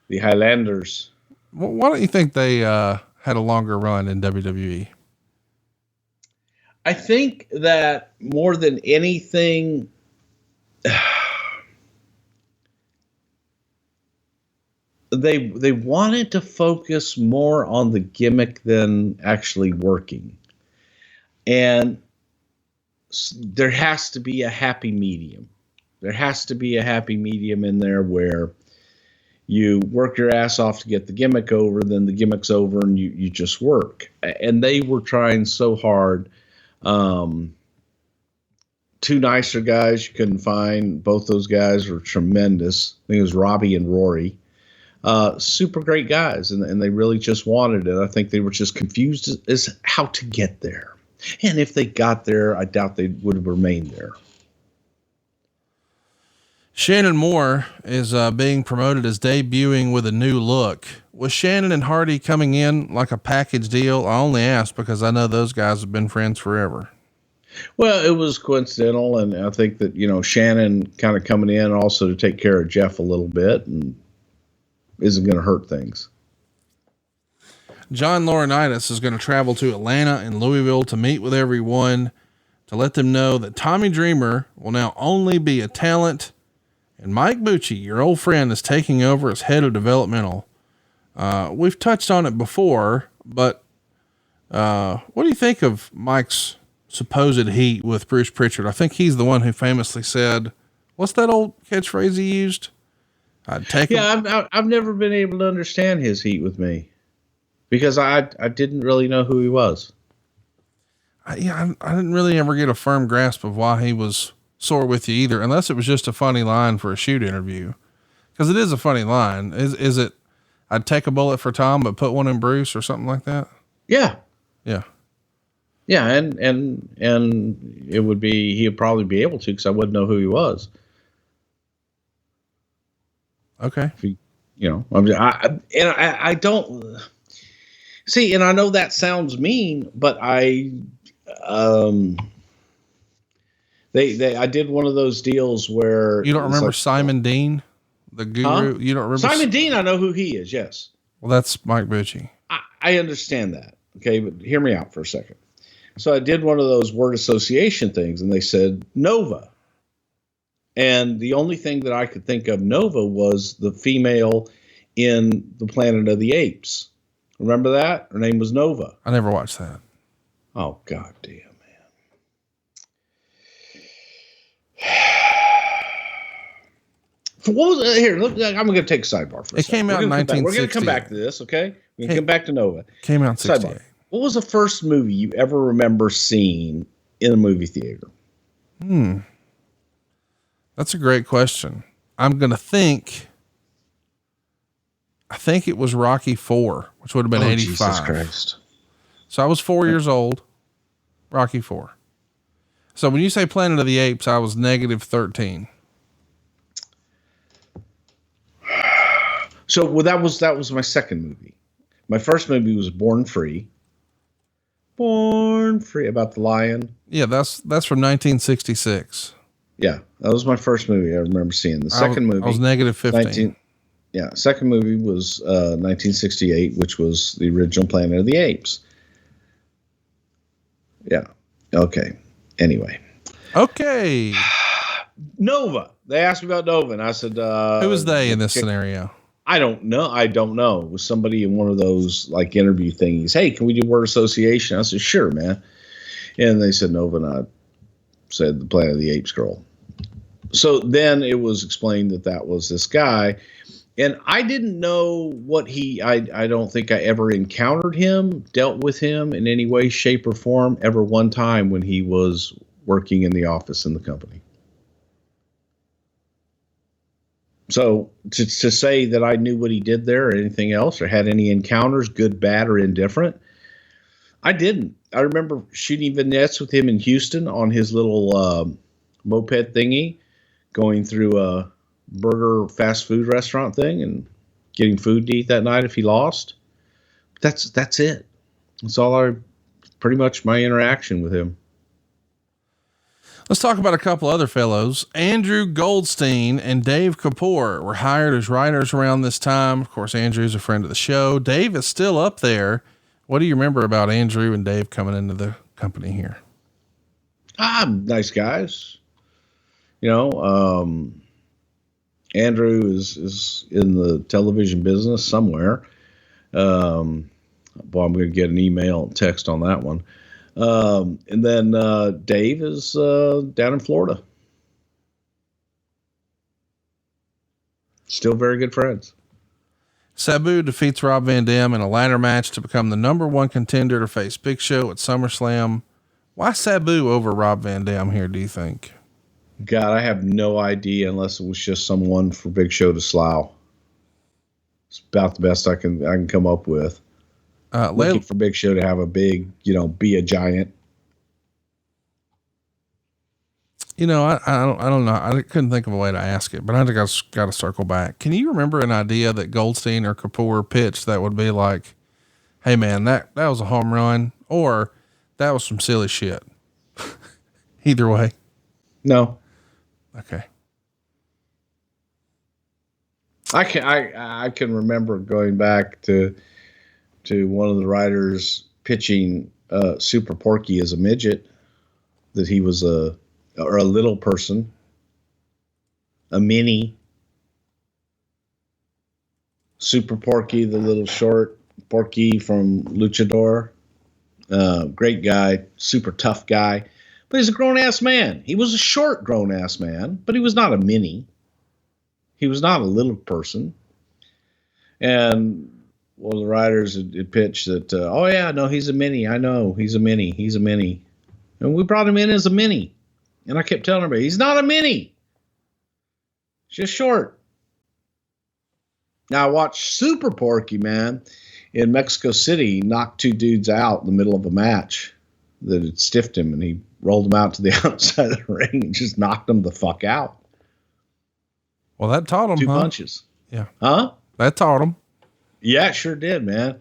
the Highlanders. Well, why don't you think they had a longer run in WWE? I think that more than anything, they wanted to focus more on the gimmick than actually working. And there has to be a happy medium. There has to be a happy medium in there where you work your ass off to get the gimmick over, then the gimmick's over and you just work. And they were trying so hard. Two nicer guys you couldn't find. Both those guys were tremendous. I think it was Robbie and Rory. Super great guys, and they really just wanted it. I think they were just confused as how to get there. And if they got there, I doubt they would have remained there. Shannon Moore is being promoted as debuting with a new look. Was Shannon and Hardy coming in like a package deal? I only ask because I know those guys have been friends forever. Well, it was coincidental, and I think that, Shannon kind of coming in also to take care of Jeff a little bit and isn't going to hurt things. John Laurinaitis is going to travel to Atlanta and Louisville to meet with everyone to let them know that Tommy Dreamer will now only be a talent, and Mike Bucci, your old friend, is taking over as head of developmental. We've touched on it before, but what do you think of Mike's supposed heat with Bruce Prichard? I think he's the one who famously said, what's that old catchphrase he used? I'd take him. Yeah, I've never been able to understand his heat with me because I didn't really know who he was. I didn't really ever get a firm grasp of why he was sore with you either, unless it was just a funny line for a shoot interview. Because it is a funny line. Is it, I'd take a bullet for Tom, but put one in Bruce or something like that? Yeah. Yeah. Yeah. And it would be, he'd probably be able to, because I wouldn't know who he was. Okay. If he, I don't see, and I know that sounds mean, but I did one of those deals where you don't remember Simon Dean, the guru. Huh? You don't remember Simon Dean? I know who he is. Yes. Well, that's Mike Bucci. I understand that. Okay. But hear me out for a second. So I did one of those word association things, and they said Nova. And the only thing that I could think of Nova was the female in the Planet of the Apes. Remember that? Her name was Nova. I never watched that. Oh, God damn, man. What was here? Look, I'm going to take a sidebar for a second. It came out in 1968. We're going to come back to this, okay? We're going to come back to Nova. Came out in 68. What was the first movie you ever remember seeing in a movie theater? That's a great question. I'm going to think, I think it was Rocky IV, which would have been 85. Jesus Christ. So I was 4 years old. Rocky IV. So when you say Planet of the Apes, I was -13. So that was my second movie. My first movie was Born Free. Born Free, about the lion. Yeah, that's from 1966. Yeah, that was my first movie I remember seeing. The second movie, I was -15. Second movie was 1968, which was the original Planet of the Apes. Yeah. Okay. Anyway. Okay. Nova. They asked me about Nova, and I said, who was they in this scenario? I don't know. It was somebody in one of those like interview thingies. Hey, can we do word association? I said, sure, man. And they said Nova, and I said the Planet of the Apes girl. So then it was explained that was this guy, and I didn't know what I don't think I ever encountered him, dealt with him in any way, shape, or form ever one time when he was working in the office in the company. So to say that I knew what he did there or anything else or had any encounters, good, bad, or indifferent, I didn't. I remember shooting vignettes with him in Houston on his little moped thingy, going through a burger fast food restaurant thing and getting food to eat that night if he lost. That's it. That's all pretty much my interaction with him. Let's talk about a couple other fellows. Andrew Goldstein and Dave Kapoor were hired as writers around this time. Of course, Andrew's a friend of the show. Dave is still up there. What do you remember about Andrew and Dave coming into the company here? Nice guys. You know, Andrew is in the television business somewhere. I'm going to get an email and text on that one. And then Dave is down in Florida. Still very good friends. Sabu defeats Rob Van Dam in a ladder match to become the number one contender to face Big Show at SummerSlam. Why Sabu over Rob Van Dam here, do you think? God, I have no idea unless it was just someone for Big Show to slough. It's about the best I can come up with. Looking for Big Show to have a big, be a giant. I don't know. I couldn't think of a way to ask it, but I think I got to circle back. Can you remember an idea that Goldstein or Kapoor pitched that would be like, hey man, that was a home run, or that was some silly shit? Either way. No. Okay. I can remember going back to one of the writers pitching Super Porky as a midget, that he was a little person, a mini. Super Porky, the little short Porky from Luchador. Great guy, super tough guy, but he's a grown-ass man. He was a short grown-ass man, but he was not a mini. He was not a little person. And one of the writers had pitched that, he's a mini. I know, he's a mini. He's a mini. And we brought him in as a mini. And I kept telling everybody, he's not a mini. He's just short. Now I watched Super Porky, man, in Mexico City, knocked two dudes out in the middle of a match that had stiffed him, and he rolled them out to the outside of the ring and just knocked them the fuck out. Well, that taught him. Two punches. Yeah. Huh? That taught him. Yeah, it sure did, man.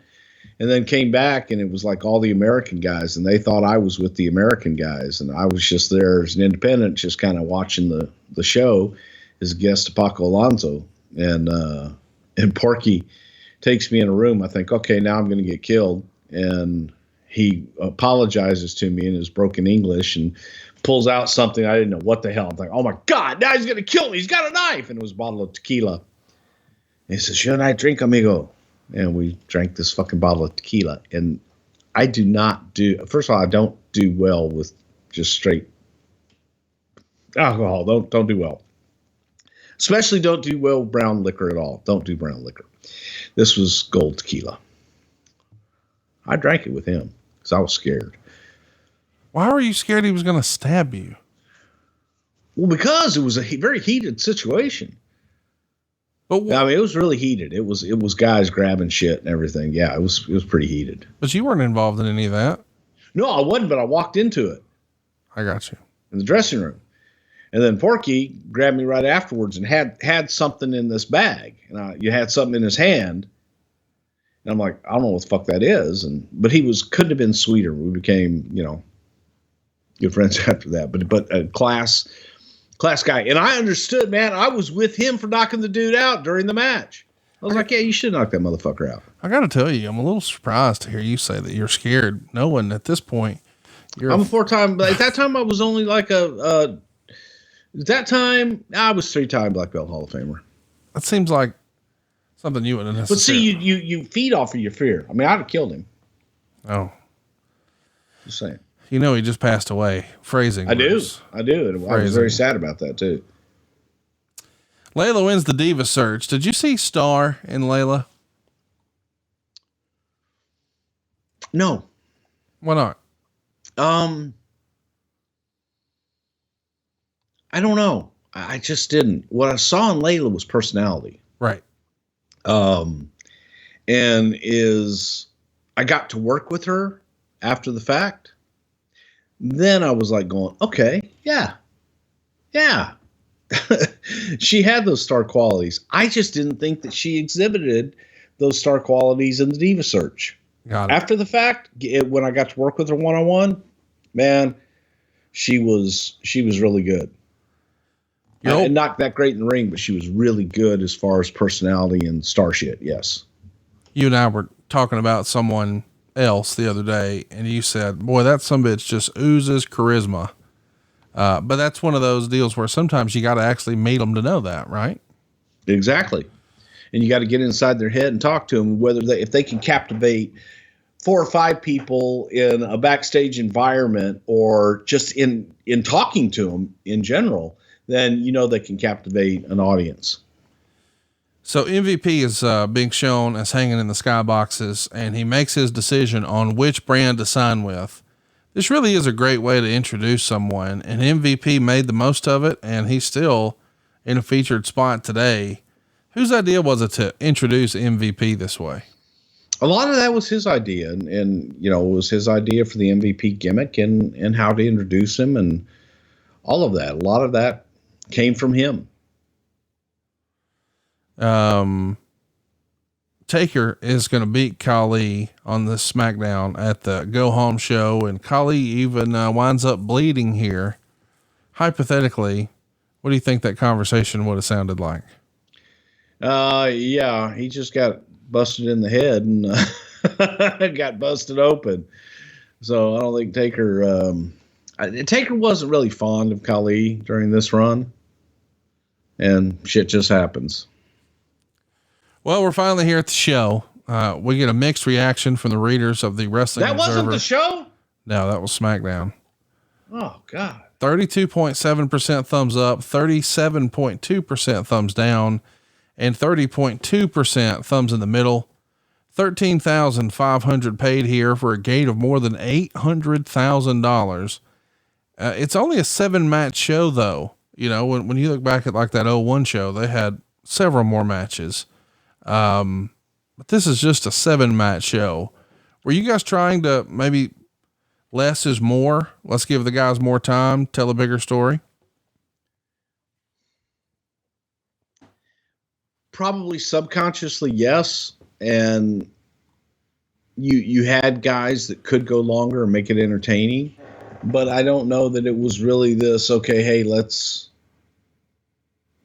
And then came back, and it was like all the American guys, and they thought I was with the American guys, and I was just there as an independent, just kind of watching the show as a guest to Paco Alonso. And Porky takes me in a room. I think, okay, now I'm going to get killed. And he apologizes to me in his broken English and pulls out something. I didn't know what the hell. I'm like, oh my God, now he's going to kill me. He's got a knife. And it was a bottle of tequila. And he says, should I drink, amigo? And we drank this fucking bottle of tequila. And I do not first of all, I don't do well with just straight alcohol. Don't do well. Especially don't do well with brown liquor at all. Don't do brown liquor. This was gold tequila. I drank it with him because I was scared. Why were you scared he was going to stab you? Well, because it was a very heated situation. But it was really heated. It was guys grabbing shit and everything. Yeah, it was pretty heated. But you weren't involved in any of that. No, I wasn't, but I walked into it. I got you. In the dressing room. And then Porky grabbed me right afterwards and had something in this bag. And you had something in his hand. And I'm like, I don't know what the fuck that is. But he couldn't have been sweeter. We became, good friends after that. But a class guy. And I understood, man. I was with him for knocking the dude out during the match. I was like, yeah, you should knock that motherfucker out. I got to tell you, I'm a little surprised to hear you say that you're scared, knowing at this point I'm a 4-time. At that time, I was only like at that time, I was 3-time Black Belt Hall of Famer. That seems like something you wouldn't necessarily. But see, you feed off of your fear. I mean, I'd have killed him. Oh. Just saying. He just passed away. Phrasing. I do. And I was very sad about that, too. Layla wins the Diva Search. Did you see Star in Layla? No. Why not? I don't know. I just didn't. What I saw in Layla was personality. Right. And I got to work with her after the fact. Then I was like going, okay, yeah. She had those star qualities. I just didn't think that she exhibited those star qualities in the Diva Search. Got it. After the fact, when I got to work with her one-on-one, man, she was really good. And not that great in the ring, but she was really good as far as personality and star shit. Yes. You and I were talking about someone else the other day, and you said, boy, that sumbitch just oozes charisma. But that's one of those deals where sometimes you got to actually meet them to know that, right? Exactly. And you got to get inside their head and talk to them, if they can captivate 4 or 5 people in a backstage environment, or just in talking to them in general, then they can captivate an audience. So MVP is being shown as hanging in the skyboxes, and he makes his decision on which brand to sign with. This really is a great way to introduce someone, and MVP made the most of it, and he's still in a featured spot today. Whose idea was it to introduce MVP this way? A lot of that was his idea, and it was his idea for the MVP gimmick and how to introduce him and all of that. A lot of that came from him. Taker is going to beat Khali on the SmackDown at the Go Home show, and Khali even winds up bleeding here. Hypothetically, what do you think that conversation would have sounded like? Yeah, he just got busted in the head and got busted open. So I don't think Taker wasn't really fond of Khali during this run, and shit just happens. Well, we're finally here at the show. We get a mixed reaction from the readers of the Wrestling That Observer. wasn't the show? No, that was SmackDown. Oh, God. 32.7% thumbs up, 37.2% thumbs down, and 30.2% thumbs in the middle. 13,500 paid here for a gate of more than $800,000. It's only a 7-match show though. When you look back at like that 01 show, they had several more matches. But this is just a 7-match show. Were you guys trying to maybe less is more? Let's give the guys more time, tell a bigger story. Probably subconsciously, yes. And you had guys that could go longer and make it entertaining, but I don't know that it was really this, okay, hey, let's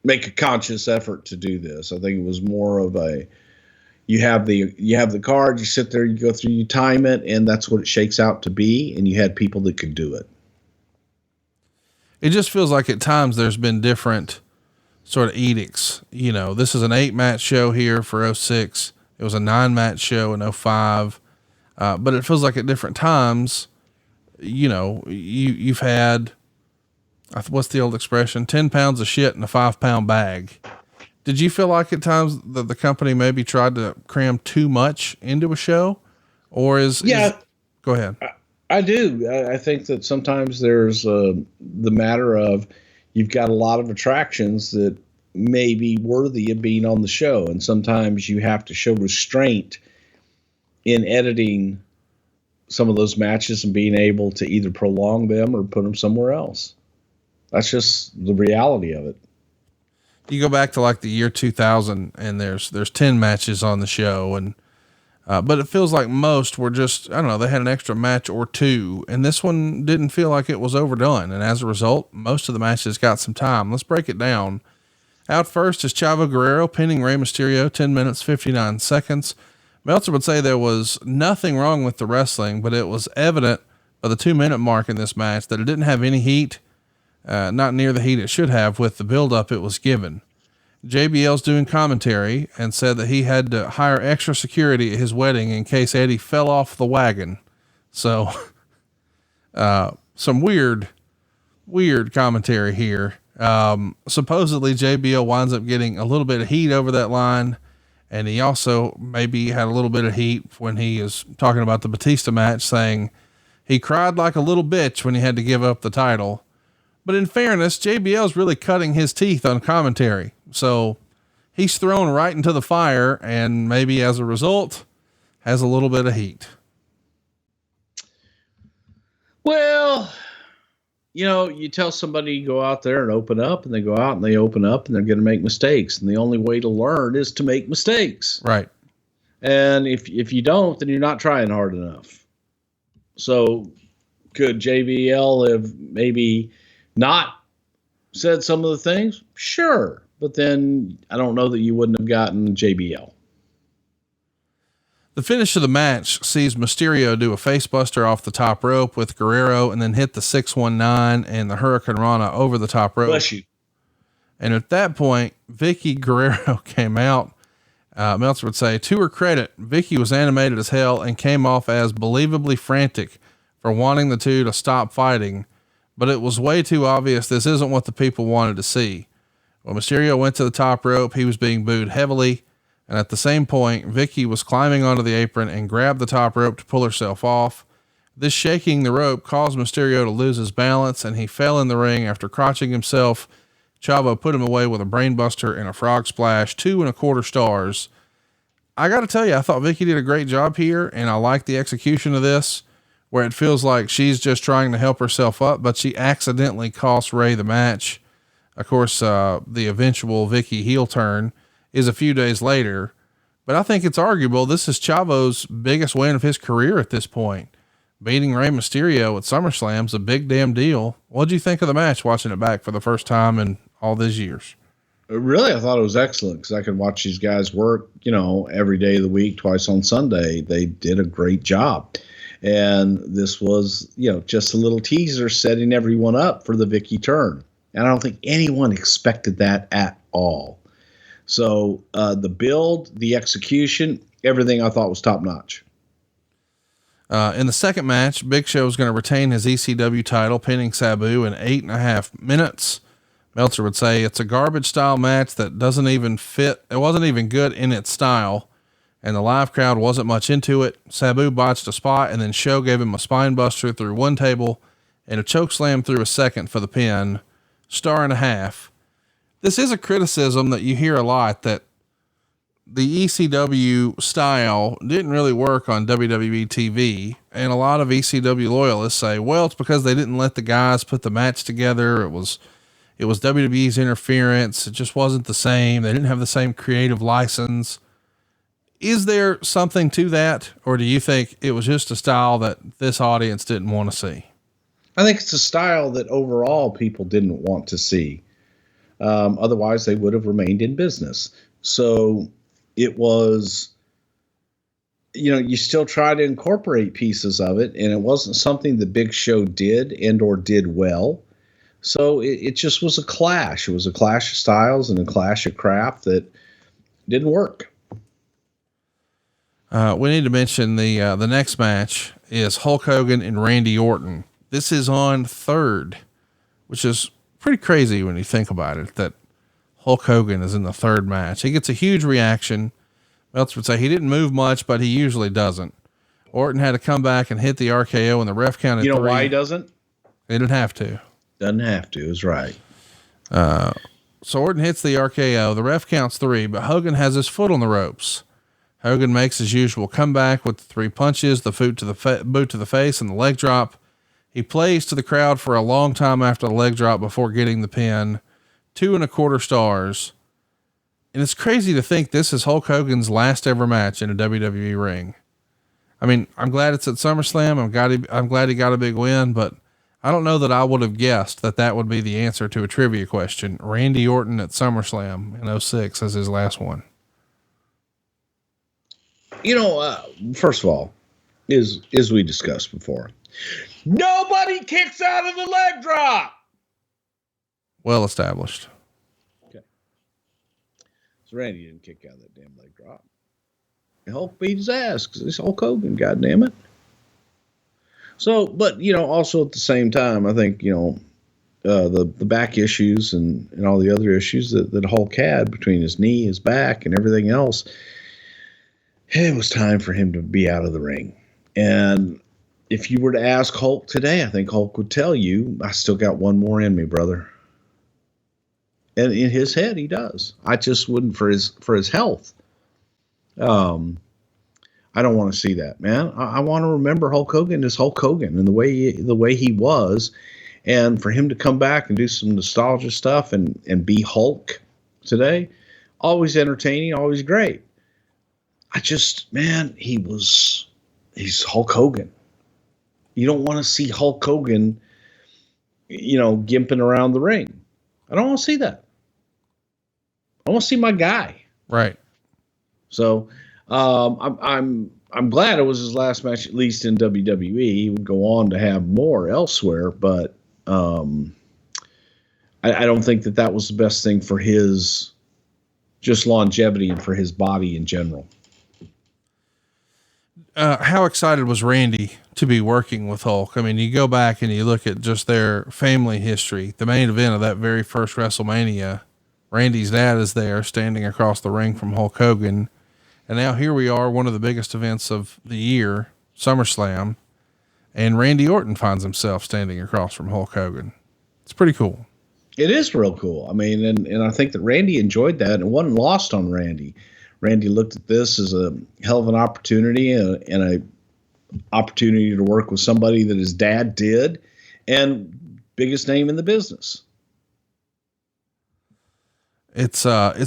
make a conscious effort to do this. I think it was more of you have the card, you sit there, you go through, you time it, and that's what it shakes out to be. And you had people that could do it. It just feels like at times there's been different sort of edicts. This is an 8-match show here for 06. It was a 9-match show in 05. But it feels like at different times, you've had, what's the old expression? 10 pounds of shit in a 5-pound bag. Did you feel like at times that the company maybe tried to cram too much into a show, or go ahead. I do. I think that sometimes there's the matter of you've got a lot of attractions that may be worthy of being on the show. And sometimes you have to show restraint in editing some of those matches and being able to either prolong them or put them somewhere else. That's just the reality of it. You go back to like the year 2000 and there's 10 matches on the show, and but it feels like most were just, I don't know, they had an extra match or two, and this one didn't feel like it was overdone. And as a result, most of the matches got some time. Let's break it down. Out first is Chavo Guerrero pinning Rey Mysterio, 10 minutes, 59 seconds. Meltzer would say there was nothing wrong with the wrestling, but it was evident by the 2-minute mark in this match that it didn't have any heat, not near the heat it should have with the buildup it was given. JBL's doing commentary and said that he had to hire extra security at his wedding in case Eddie fell off the wagon. So, some weird commentary here. Supposedly JBL winds up getting a little bit of heat over that line. And he also maybe had a little bit of heat when he is talking about the Batista match, saying he cried like a little bitch when he had to give up the title. But in fairness, JBL's really cutting his teeth on commentary. So he's thrown right into the fire, and maybe as a result has a little bit of heat. Well, you tell somebody go out there and open up, and they go out and they open up and they're going to make mistakes. And the only way to learn is to make mistakes. Right. And if you don't, then you're not trying hard enough. So Could JBL have maybe not said some of the things? Sure. But then I don't know that you wouldn't have gotten JBL. The finish of the match sees Mysterio do a facebuster off the top rope with Guerrero and then hit the 619 and the Hurricane Rana over the top rope. Bless you. And at that point, Vicky Guerrero came out. Meltzer would say, to her credit, Vicky was animated as hell and came off as believably frantic for wanting the two to stop fighting, but it was way too obvious this isn't what the people wanted to see. When Mysterio went to the top rope, he was being booed heavily. And at the same point, Vicky was climbing onto the apron and grabbed the top rope to pull herself off. This shaking the rope caused Mysterio to lose his balance, and he fell in the ring after crotching himself. Chavo put him away with a brainbuster and a frog splash, 2.25 stars. I got to tell you, I thought Vicky did a great job here, and I like the execution of this, where it feels like she's just trying to help herself up, but she accidentally cost Ray the match. Of course, the eventual Vicky heel turn is a few days later, but I think it's arguable this is Chavo's biggest win of his career at this point. Beating Rey Mysterio at SummerSlam's a big damn deal. What'd you think of the match watching it back for the first time in all these years? Really, I thought it was excellent because I could watch these guys work, every day of the week, twice on Sunday. They did a great job. And this was, just a little teaser setting everyone up for the Vicky turn. And I don't think anyone expected that at all. So the build, the execution, everything I thought was top notch. In the second match, Big Show is going to retain his ECW title, pinning Sabu in 8.5 minutes. Meltzer would say it's a garbage style match that doesn't even fit. It wasn't even good in its style, and the live crowd wasn't much into it. Sabu botched a spot, and then Show gave him a spine buster through one table and a choke slam through a second for the pin. 1.5 stars. This is a criticism that you hear a lot, that the ECW style didn't really work on WWE TV. And a lot of ECW loyalists say, well, it's because they didn't let the guys put the match together. It was WWE's interference. It just wasn't the same. They didn't have the same creative license. Is there something to that? Or do you think it was just a style that this audience didn't want to see? I think it's a style that overall people didn't want to see. Otherwise they would have remained in business. So it was, you still try to incorporate pieces of it, and it wasn't something the Big Show did or did well. So it just was a clash. It was a clash of styles and a clash of crap that didn't work. We need to mention the next match is Hulk Hogan and Randy Orton. This is on third, which is pretty crazy when you think about it, that Hulk Hogan is in the third match. He gets a huge reaction. Meltzer would say he didn't move much, but he usually doesn't. Orton had to come back and hit the RKO, and the ref counted 3. You know why he doesn't? He didn't have to. Doesn't have to. Is right. So Orton hits the RKO. The ref counts 3, but Hogan has his foot on the ropes. Hogan makes his usual comeback with the 3 punches, the boot to the face, and the leg drop. He plays to the crowd for a long time after the leg drop before getting the pin. 2.25 stars. And it's crazy to think this is Hulk Hogan's last ever match in a WWE ring. I mean, I'm glad it's at SummerSlam. I'm glad he got a big win, but I don't know that I would have guessed that would be the answer to a trivia question. Randy Orton at SummerSlam in 2006 as his last one. First of all, as we discussed before, nobody kicks out of the leg drop. Well established. Okay. So Randy didn't kick out of that damn leg drop. Hulk beat his ass because it's Hulk Hogan, goddammit. So, but, also at the same time, I think, the back issues and all the other issues that Hulk had between his knee, his back, and everything else, it was time for him to be out of the ring. And if you were to ask Hulk today, I think Hulk would tell you, I still got one more in me, brother. And in his head, he does. I just wouldn't for his health. I don't want to see that, man. I want to remember Hulk Hogan as Hulk Hogan and the way he was, and for him to come back and do some nostalgia stuff and be Hulk today, always entertaining, always great. He's Hulk Hogan. You don't want to see Hulk Hogan, gimping around the ring. I don't want to see that. I want to see my guy. Right. So I'm glad it was his last match, at least in WWE. He would go on to have more elsewhere, but I don't think that was the best thing for his just longevity and for his body in general. How excited was Randy to be working with Hulk? I mean, you go back and you look at just their family history, the main event of that very first WrestleMania, Randy's dad is there standing across the ring from Hulk Hogan. And now here we are, one of the biggest events of the year, SummerSlam, and Randy Orton finds himself standing across from Hulk Hogan. It's pretty cool. It is real cool. I mean, and I think that Randy enjoyed that, and it wasn't lost on Randy. Randy looked at this as a hell of an opportunity and a opportunity to work with somebody that his dad did, and biggest name in the business. It's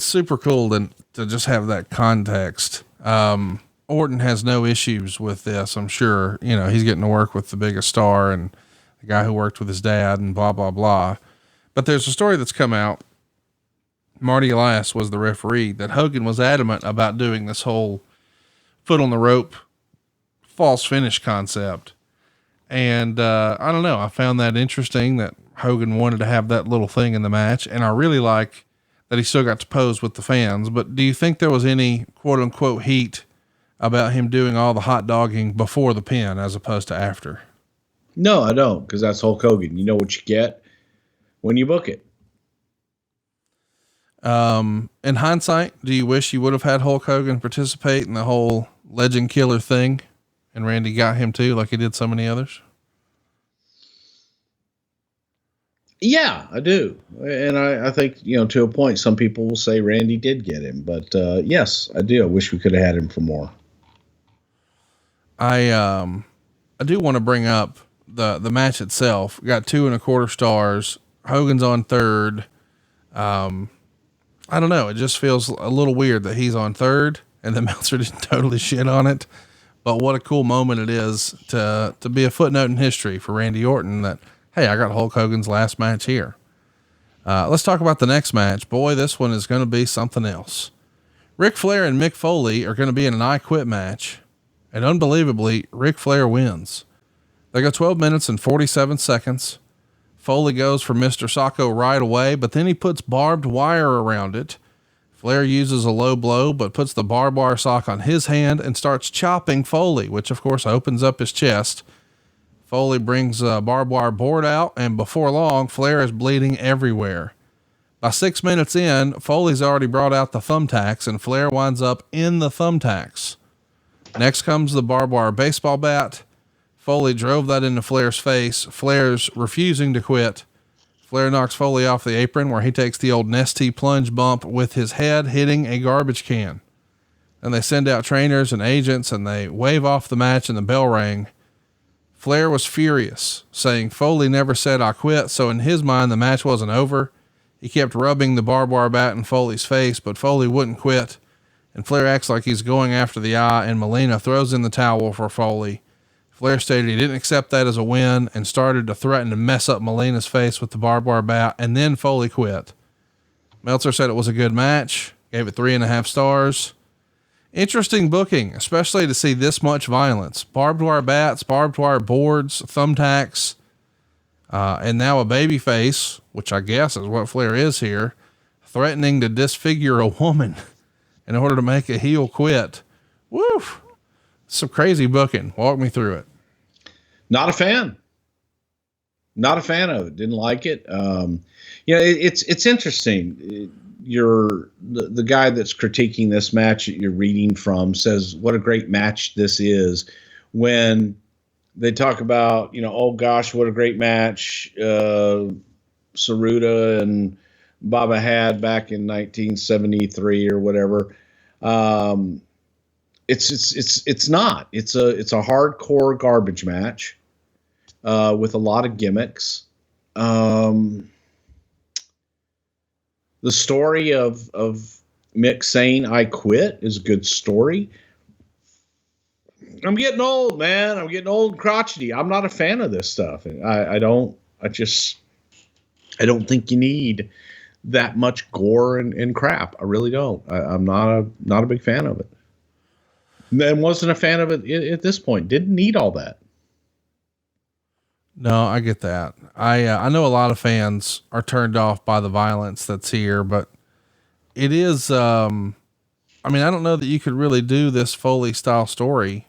super cool to just have that context. Orton has no issues with this. I'm sure, he's getting to work with the biggest star and the guy who worked with his dad and blah, blah, blah. But there's a story that's come out. Marty Elias was the referee, that Hogan was adamant about doing this whole foot on the rope, false finish concept. And, I don't know. I found that interesting that Hogan wanted to have that little thing in the match. And I really like that he still got to pose with the fans. But do you think there was any quote unquote heat about him doing all the hot dogging before the pin as opposed to after? No, I don't. 'Cause that's Hulk Hogan. You know what you get when you book it. In hindsight, do you wish you would have had Hulk Hogan participate in the whole legend killer thing and Randy got him too, like he did so many others? Yeah, I do. And I think, to a point, some people will say Randy did get him, but, yes, I do. I wish we could have had him for more. I do want to bring up the match itself. Got 2.25 stars. Hogan's on third. I don't know. It just feels a little weird that he's on third and the Meltzer didn't totally shit on it, but what a cool moment it is to be a footnote in history for Randy Orton that, hey, I got Hulk Hogan's last match here. Let's talk about the next match. Boy, this one is going to be something else. Ric Flair and Mick Foley are going to be in an I Quit match, and unbelievably, Ric Flair wins. They go 12 minutes and 47 seconds. Foley goes for Mr. Sacco right away, but then he puts barbed wire around it. Flair uses a low blow, but puts the barbed wire sock on his hand and starts chopping Foley, which of course opens up his chest. Foley brings a barbed wire board out, and before long, Flair is bleeding everywhere. By 6 minutes in, Foley's already brought out the thumbtacks, and Flair winds up in the thumbtacks. Next comes the barbed wire baseball bat. Foley drove that into Flair's face. Flair's refusing to quit. Flair knocks Foley off the apron, where he takes the old Nestea plunge bump with his head hitting a garbage can. Then they send out trainers and agents, and they wave off the match, and the bell rang. Flair was furious, saying Foley never said I quit, so in his mind the match wasn't over. He kept rubbing the barbed wire bat in Foley's face, but Foley wouldn't quit, and Flair acts like he's going after the eye, and Melina throws in the towel for Foley. Flair stated he didn't accept that as a win and started to threaten to mess up Melina's face with the barbed wire bat, and then Foley quit. Meltzer said it was a good match, gave it 3.5 stars. Interesting booking, especially to see this much violence. Barbed wire bats, barbed wire boards, thumbtacks, and now a baby face, which I guess is what Flair is here, threatening to disfigure a woman in order to make a heel quit. Woo! Some crazy booking. Walk me through it. Not a fan of it. Didn't like it. It's interesting. The guy that's critiquing this match that you're reading from says what a great match this is, when they talk about, oh gosh, what a great match Saruta and Baba had back in 1973 or whatever. It's not. It's a hardcore garbage match with a lot of gimmicks. The story of Mick saying I quit is a good story. I'm getting old, man. I'm getting old and crotchety. I'm not a fan of this stuff. I don't think you need that much gore and crap. I really don't. I'm not a big fan of it. And wasn't a fan of it at this point. Didn't need all that. No, I get that. I know a lot of fans are turned off by the violence that's here, but it is, I don't know that you could really do this Foley style story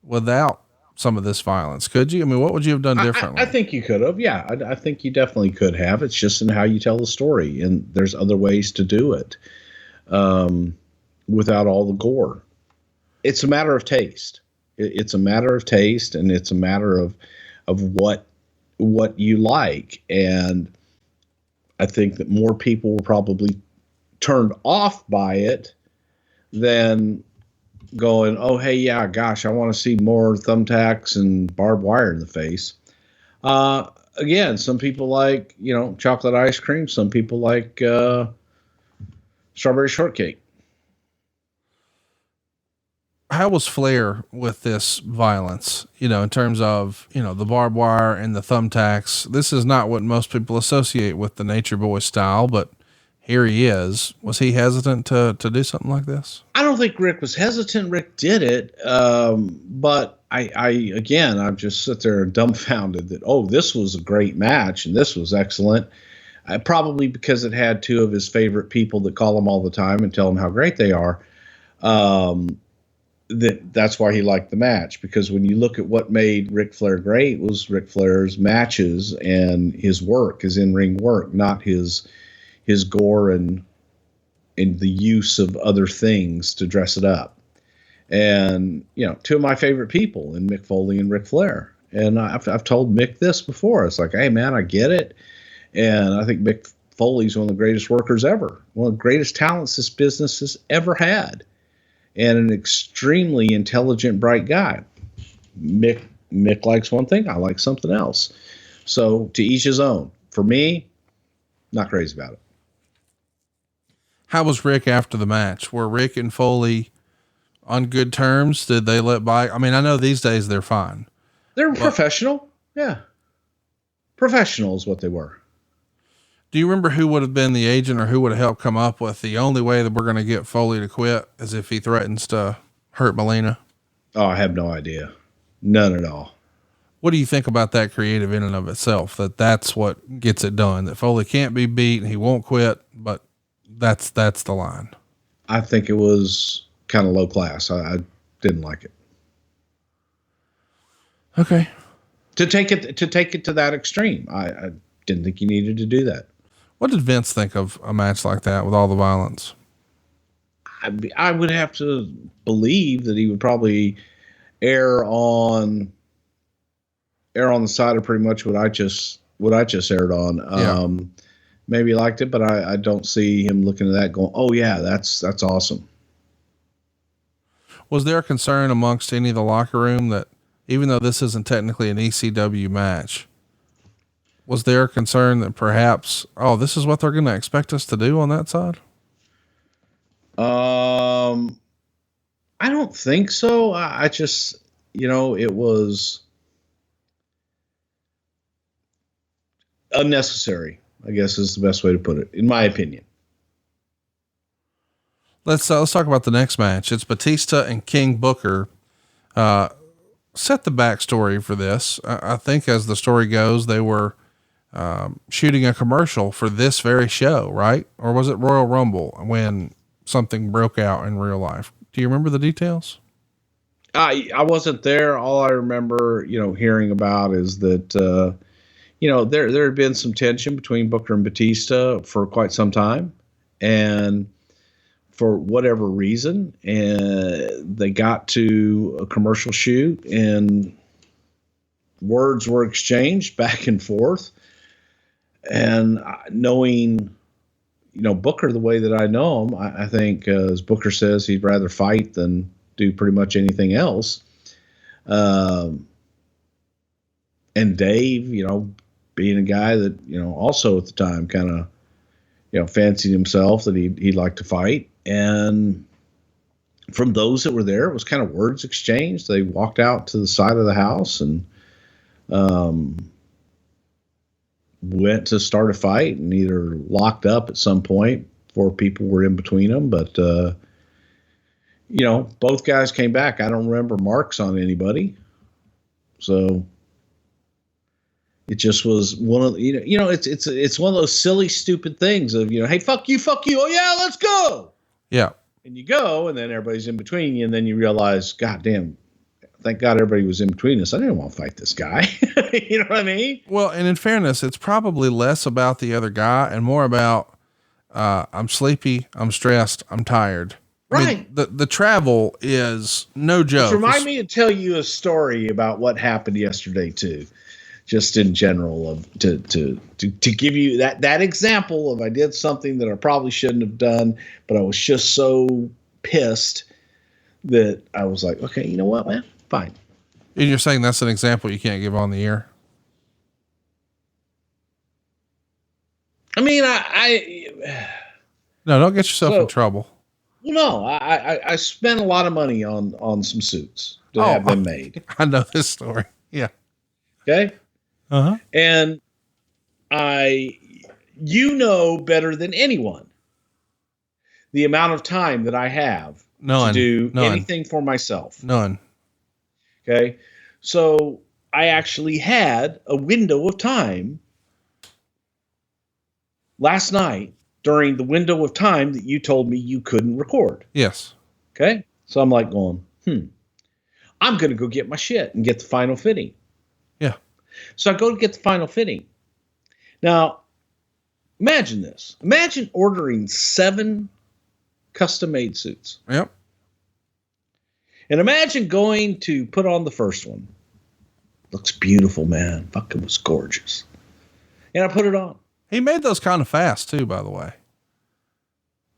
without some of this violence. Could you? I mean, what would you have done differently? I think you could have. Yeah. I think you definitely could have. It's just in how you tell the story, and there's other ways to do it, without all the gore. It's a matter of taste. It's a matter of taste, and it's a matter of what you like. And I think that more people were probably turned off by it than going, oh, hey, yeah, gosh, I want to see more thumbtacks and barbed wire in the face. Again, some people like, chocolate ice cream. Some people like strawberry shortcake. How was Flair with this violence, in terms of, the barbed wire and the thumbtacks? This is not what most people associate with the Nature Boy style, but here he is. Was he hesitant to do something like this? I don't think Rick was hesitant. Rick did it. But I just sit there dumbfounded that, this was a great match and this was excellent. Probably because it had two of his favorite people that call him all the time and tell him how great they are. That's why he liked the match, because when you look at what made Ric Flair great was Ric Flair's matches and his work, his in-ring work, not his gore and the use of other things to dress it up. And, two of my favorite people in Mick Foley and Ric Flair. And I've told Mick this before. It's like, hey man, I get it. And I think Mick Foley's one of the greatest workers ever, one of the greatest talents this business has ever had, and an extremely intelligent, bright guy. Mick likes one thing. I like something else. So to each his own. For me, not crazy about it. How was Rick after the match? Were Rick and Foley on good terms? Did they let by? I know these days they're fine. They're professional. Yeah. Professional is what they were. Do you remember who would have been the agent or who would have helped come up with the only way that we're going to get Foley to quit is if he threatens to hurt Melina? Oh, I have no idea. None at all. What do you think about that creative in and of itself? That's what gets it done, that Foley can't be beat and he won't quit, but that's the line. I think it was kind of low class. I didn't like it. Okay. To take it to that extreme. I didn't think you needed to do that. What did Vince think of a match like that with all the violence? I would have to believe that he would probably err on the side of pretty much what I just aired on. Yeah. Maybe he liked it, but I don't see him looking at that going, oh yeah, that's awesome. Was there a concern amongst any of the locker room that even though this isn't technically an ECW match, was there a concern that perhaps, this is what they're going to expect us to do on that side? I don't think so. I just, it was unnecessary, I guess is the best way to put it, in my opinion. Let's talk about the next match. It's Batista and King Booker. Set the backstory for this. I think as the story goes, they were shooting a commercial for this very show, right? Or was it Royal Rumble when something broke out in real life? Do you remember the details? I wasn't there. All I remember, hearing about is that, there had been some tension between Booker and Batista for quite some time. And for whatever reason, and they got to a commercial shoot and words were exchanged back and forth. And knowing, Booker the way that I know him, I think, as Booker says, he'd rather fight than do pretty much anything else. And Dave, being a guy that, also at the time kind of, fancied himself that he'd like to fight. And from those that were there, it was kind of words exchanged. They walked out to the side of the house and went to start a fight and either locked up at some point. 4 people were in between them, but both guys came back. I don't remember marks on anybody, so it just was one of it's one of those silly, stupid things of hey, fuck you, oh yeah, let's go, yeah, and you go, and then everybody's in between you, and then you realize, God damn, thank God everybody was in between us. I didn't want to fight this guy. You know what I mean? Well, and in fairness, it's probably less about the other guy and more about I'm sleepy, I'm stressed, I'm tired. Right. I mean, the travel is no joke. Remind me to tell you a story about what happened yesterday too, just in general, of to give you that example of I did something that I probably shouldn't have done, but I was just so pissed that I was like, okay, you know what, man, fine. And you're saying that's an example you can't give on the air? I mean, no, don't get yourself in trouble. Well, no, I spent a lot of money on some suits to have them made. I know this story. Yeah. Okay. Uh-huh. And you know better than anyone the amount of time that I have to do anything for myself. None. Okay. So I actually had a window of time last night during the window of time that you told me you couldn't record. Yes. Okay. So I'm like going, I'm going to go get my shit and get the final fitting. Yeah. So I go to get the final fitting. Now, imagine this. Imagine ordering 7 custom-made suits. Yep. And imagine going to put on the first one. Looks beautiful, man. Fucking was gorgeous. And I put it on. He made those kind of fast too, by the way.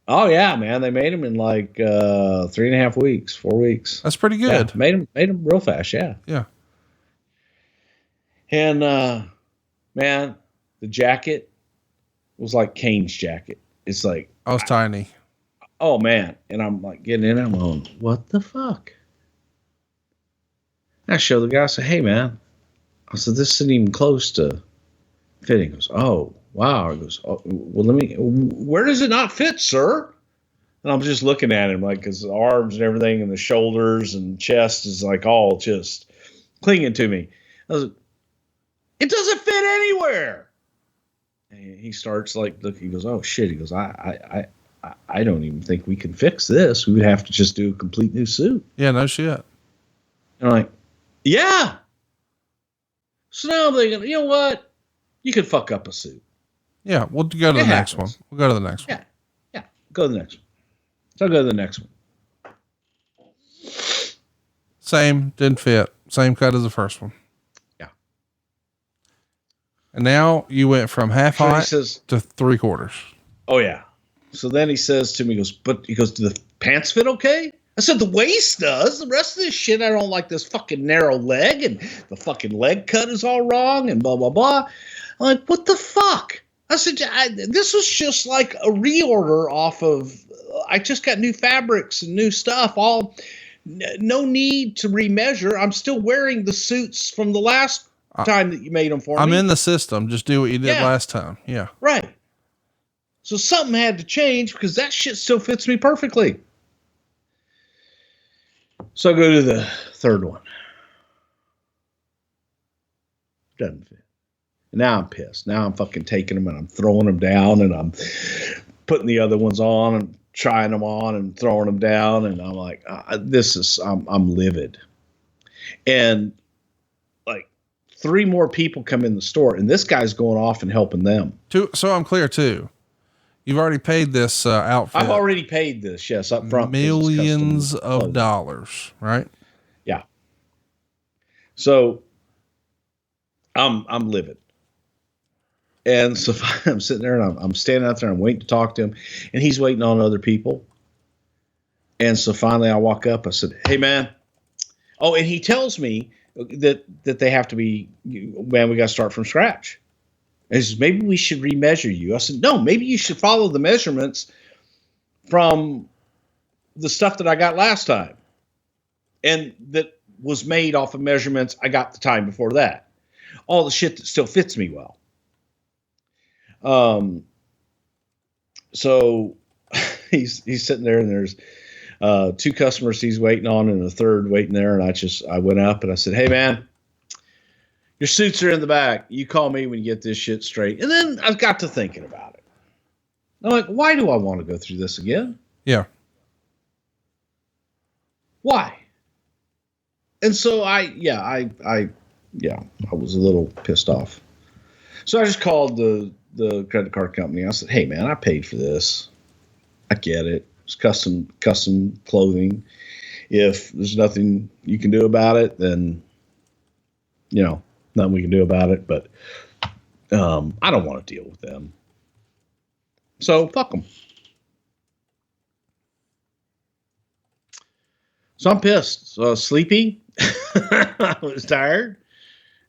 Oh yeah, man. They made them in like 3.5 weeks, 4 weeks. That's pretty good. Yeah, made them real fast. Yeah. Yeah. And man, the jacket was like Kane's jacket. It's like, I was tiny. Oh man. And I'm like getting in, I'm going, what the fuck? And I show the guy, I say, hey man. I said, this isn't even close to fitting. He goes, oh wow. He goes, oh, well, where does it not fit, sir? And I'm just looking at him like his arms and everything and the shoulders and chest is like all just clinging to me. I was like, it doesn't fit anywhere. And he starts like, look, he goes, oh shit. He goes, I don't even think we can fix this. We would have to just do a complete new suit. Yeah, no shit. And I'm like, yeah. So now I'm thinking, you know what? You could fuck up a suit. Yeah, we'll go to the next one. We'll go to the next one. Yeah, go to the next one. So I'll go to the next one. Same, didn't fit. Same cut as the first one. Yeah. And now you went from half height to 3/4. Oh yeah. So then he says to me, do the pants fit okay? I said, the waist does. The rest of this shit, I don't like this fucking narrow leg, and the fucking leg cut is all wrong, and blah, blah, blah. I'm like, what the fuck? I said, this was just like a reorder off of, I just got new fabrics and new stuff, no need to remeasure. I'm still wearing the suits from the last time that you made them for me. I'm in the system. Just do what you did last time. Yeah. Right. So something had to change because that shit still fits me perfectly. So I go to the third one. Doesn't fit. And now I'm pissed. Now I'm fucking taking them and I'm throwing them down and I'm putting the other ones on and trying them on and throwing them down. And I'm like, I'm livid. And like 3 more people come in the store and this guy's going off and helping them. So I'm clear too. You've already paid this outfit. I've already paid this, yes, up front. Millions of dollars, right? Yeah. So I'm livid. And so I'm sitting there and I'm standing out there and I'm waiting to talk to him. And he's waiting on other people. And so finally I walk up. I said, hey, man. Oh, and he tells me that they have to be, man, we got to start from scratch. And he says, maybe we should remeasure you. I said, no, maybe you should follow the measurements from the stuff that I got last time. And that was made off of measurements I got the time before that. All the shit that still fits me well. So he's sitting there, and there's 2 customers he's waiting on and a third waiting there. And I went up and I said, "Hey man, your suits are in the back. You call me when you get this shit straight." And then I got to thinking about it. I'm like, why do I want to go through this again? Yeah. Why? And so I was a little pissed off. So I just called the credit card company. I said, "Hey man, I paid for this. I get it. It's custom clothing. If there's nothing you can do about it, then nothing we can do about it. But I don't want to deal with them. So fuck them." So I'm pissed. So I was sleepy. I was tired.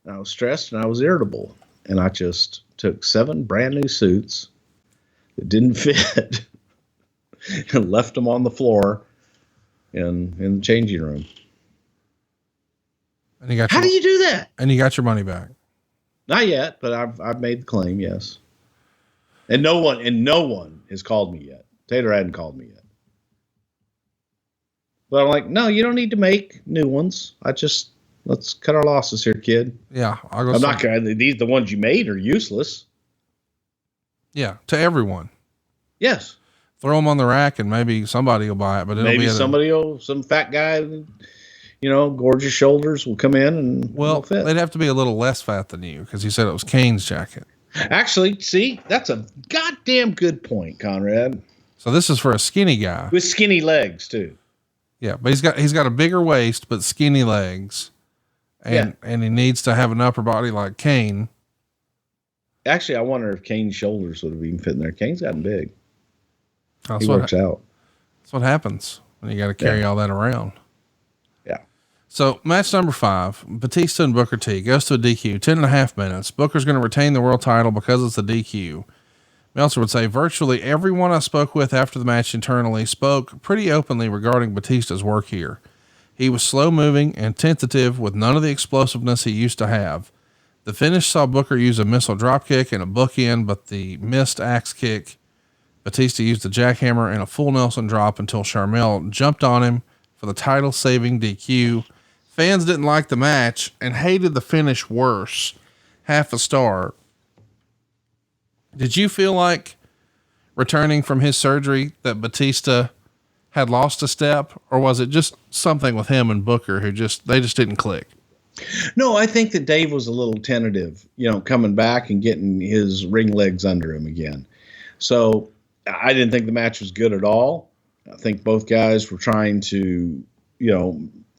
I was stressed, and I was irritable. And I just took 7 brand new suits that didn't fit and left them on the floor in the changing room. And how do you do that? And you got your money back? Not yet, but I've made the claim, yes. And no one has called me yet. Taylor hadn't called me yet. But I'm like, no, you don't need to make new ones. Let's cut our losses here, kid. Yeah, I'm not going to. The ones you made are useless. Yeah, to everyone. Yes. Throw them on the rack, and maybe somebody will buy it. But maybe some fat guy, gorgeous shoulders will come in and fit. They'd have to be a little less fat than you, because you said it was Kane's jacket. Actually, see, that's a goddamn good point, Conrad. So this is for a skinny guy with skinny legs too. Yeah, but he's got a bigger waist but skinny legs, and he needs to have an upper body like Kane. Actually, I wonder if Kane's shoulders would have even fit in there. Kane's gotten big. He works out. That's what happens when you got to carry all that around. Yeah. So match number 5, Batista and Booker T goes to a DQ, 10.5 minutes. Booker's going to retain the world title because it's a DQ. Meltzer would say virtually everyone I spoke with after the match internally spoke pretty openly regarding Batista's work here. He was slow moving and tentative with none of the explosiveness he used to have. The finish saw Booker use a missile dropkick and a bookend, but the missed axe kick, Batista used the jackhammer and a full Nelson drop until Sharmell jumped on him for the title saving DQ. Fans didn't like the match and hated the finish worse. 0.5 star. Did you feel like returning from his surgery that Batista had lost a step, or was it just something with him and Booker they just didn't click? No, I think that Dave was a little tentative, coming back and getting his ring legs under him again. So I didn't think the match was good at all. I think both guys were trying to,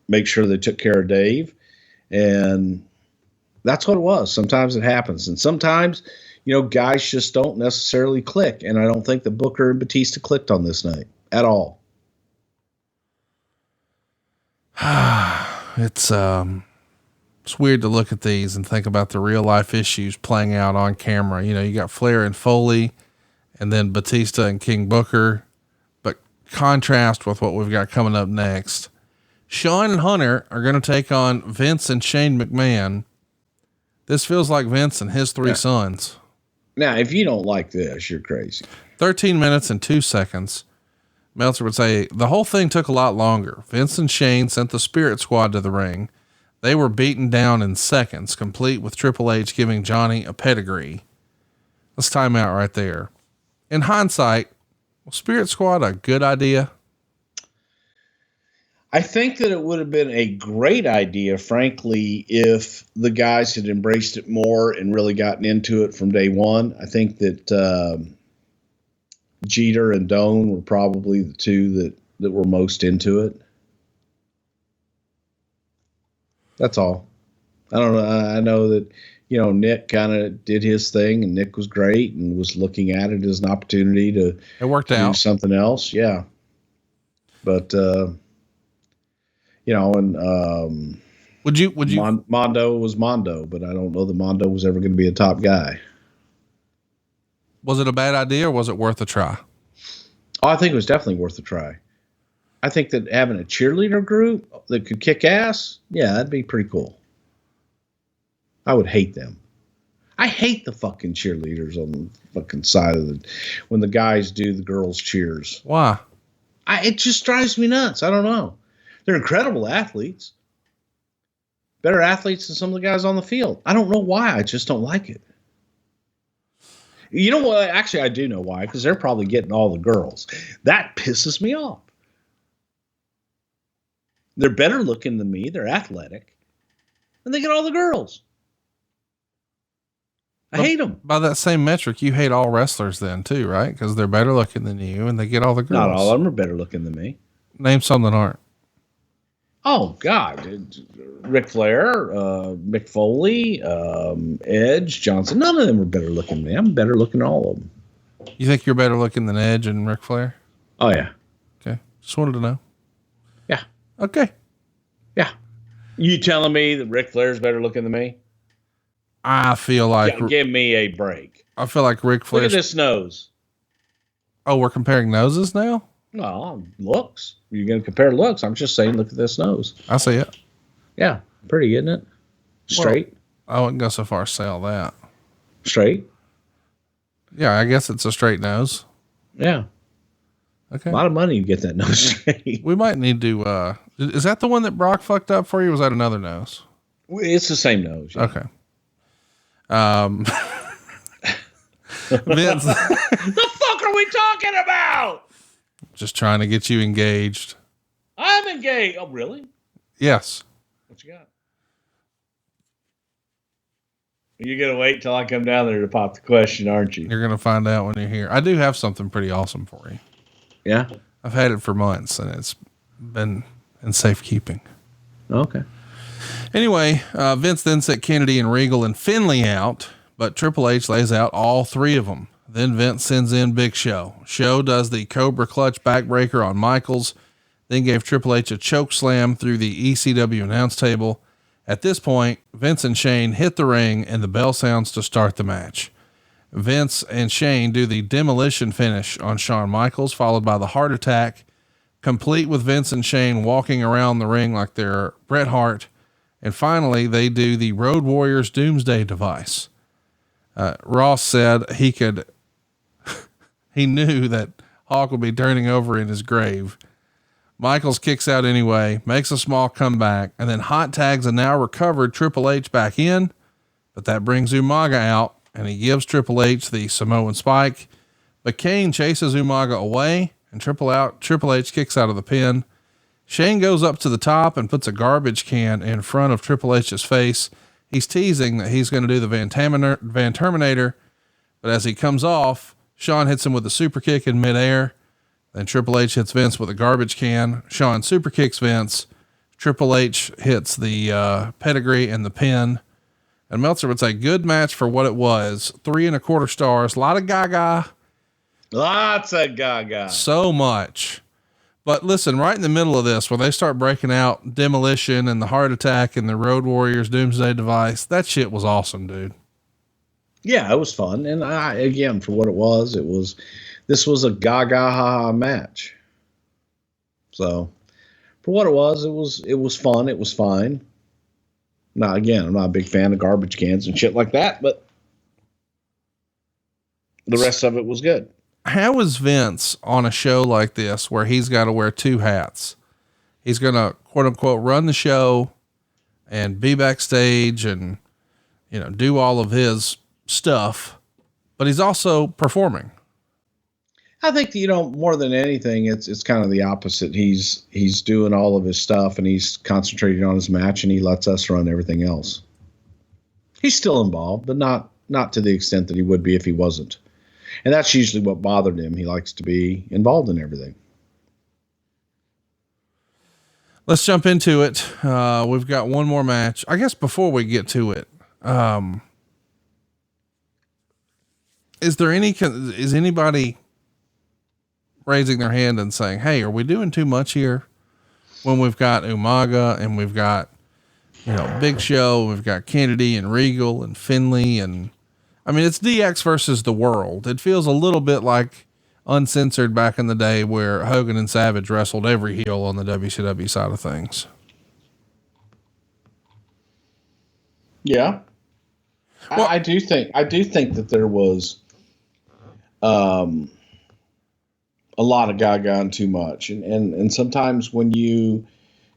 make sure they took care of Dave, and that's what it was. Sometimes it happens. And sometimes, guys just don't necessarily click. And I don't think that Booker and Batista clicked on this night at all. It's weird to look at these and think about the real life issues playing out on camera. You got Flair and Foley and then Batista and King Booker, but contrast with what we've got coming up next. Shawn and Hunter are going to take on Vince and Shane McMahon. This feels like Vince and his 3 sons. Now, if you don't like this, you're crazy. 13 minutes and 2 seconds. Meltzer would say the whole thing took a lot longer. Vince and Shane sent the Spirit Squad to the ring. They were beaten down in seconds, complete with Triple H giving Johnny a pedigree. Let's time out right there. In hindsight, was Spirit Squad a good idea? I think that it would have been a great idea, frankly, if the guys had embraced it more and really gotten into it from day one. I think that Jeter and Doan were probably the 2 that were most into it. That's all. I don't know. I know that, Nick kind of did his thing, and Nick was great and was looking at it as an opportunity to it worked out. Do something else. Yeah. But, would you Mondo was Mondo, but I don't know that Mondo was ever going to be a top guy. Was it a bad idea or was it worth a try? Oh, I think it was definitely worth a try. I think that having a cheerleader group that could kick ass, yeah, that'd be pretty cool. I would hate them. I hate the fucking cheerleaders on the fucking side of when the guys do the girls' cheers. Why? It just drives me nuts. I don't know. They're incredible athletes. Better athletes than some of the guys on the field. I don't know why. I just don't like it. You know what? Actually, I do know why, because they're probably getting all the girls. That pisses me off. They're better looking than me. They're athletic. And they get all the girls. I hate them. By that same metric, you hate all wrestlers then too, right? Because they're better looking than you and they get all the girls. Not all of them are better looking than me. Name some that aren't. Oh, God. Ric Flair, Mick Foley, Edge, Johnson. None of them are better looking than me. I'm better looking than all of them. You think you're better looking than Edge and Ric Flair? Oh, yeah. Okay. Just wanted to know. Yeah. Okay. Yeah. You telling me that Ric Flair's better looking than me? I feel like... Yeah, give me a break. I feel like Ric Flair... Look at this nose. Oh, we're comparing noses now? No, looks. You're going to compare looks. I'm just saying, look at this nose. I see it. Yeah. Pretty, isn't it? Straight. Well, I wouldn't go so far as say all that. Straight. Yeah, I guess it's a straight nose. Yeah. Okay. A lot of money to get that nose straight. We might need to, is that the one that Brock fucked up for you? Or was that another nose? It's the same nose. Yeah. Okay. Vince, the fuck are we talking about? just trying to get you engaged. I'm engaged. Oh, really? Yes. What you got? You're going to wait till I come down there to pop the question, aren't you? You're going to find out when you're here. I do have something pretty awesome for you. Yeah? I've had it for months and it's been in safekeeping. Okay. Anyway, Vince then sent Kennedy and Regal and Finley out, but Triple H lays out all three of them. Then Vince sends in Big Show. Show does the Cobra Clutch backbreaker on Michaels, then gave Triple H a choke slam through the ECW announce table. At this point, Vince and Shane hit the ring and the bell sounds to start the match. Vince and Shane do the demolition finish on Shawn Michaels, followed by the heart attack, complete with Vince and Shane walking around the ring like they're Bret Hart. And finally, they do the Road Warriors Doomsday device. Ross said he knew that Hawk would be turning over in his grave. Michaels kicks out anyway, makes a small comeback, and then hot tags a now recovered Triple H back in, but that brings Umaga out, and he gives Triple H the Samoan spike, but Kane chases Umaga away, and Triple H kicks out of the pin. Shane goes up to the top and puts a garbage can in front of Triple H's face. He's teasing that he's going to do the Van Terminator, but as he comes off, Shawn hits him with a super kick in midair. Then Triple H hits Vince with a garbage can. Shawn super kicks Vince. Triple H hits the pedigree and the pin. And Meltzer would say, good match for what it was. 3.25 stars. A lot of gaga. Lots of gaga. So much. But listen, right in the middle of this, where they start breaking out demolition and the heart attack and the Road Warriors Doomsday device, that shit was awesome, dude. Yeah, it was fun. And again, for what it was, this was a gaga match. So for what it was fun. It was fine. Now, again, I'm not a big fan of garbage cans and shit like that, but the rest of it was good. How is Vince on a show like this where he's got to wear two hats? He's going to quote unquote run the show and be backstage and, do all of his stuff, but he's also performing. I think, more than anything, it's kind of the opposite. He's doing all of his stuff and he's concentrating on his match and he lets us run everything else. He's still involved, but not to the extent that he would be if he wasn't. And that's usually what bothered him. He likes to be involved in everything. Let's jump into it. We've got one more match. I guess before we get to it, is anybody raising their hand and saying, hey, are we doing too much here when we've got Umaga and we've got, Big Show, we've got Kennedy and Regal and Finley and, it's DX versus the world. It feels a little bit like uncensored back in the day where Hogan and Savage wrestled every heel on the WCW side of things. Yeah. Well, I do think that there was a lot of Gaga and too much. And sometimes when you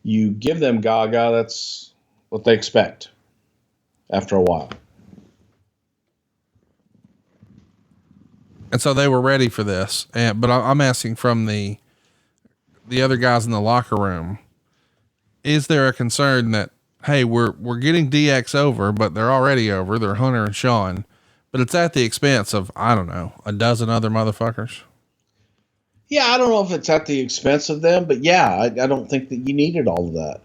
give them Gaga, that's what they expect after a while. And so they were ready for this. But I'm asking from the other guys in the locker room, is there a concern that, hey, we're getting DX over, but they're already over. They're Hunter and Shawn, but it's at the expense of, I don't know, a dozen other motherfuckers. Yeah. I don't know if it's at the expense of them, but yeah, I don't think that you needed all of that.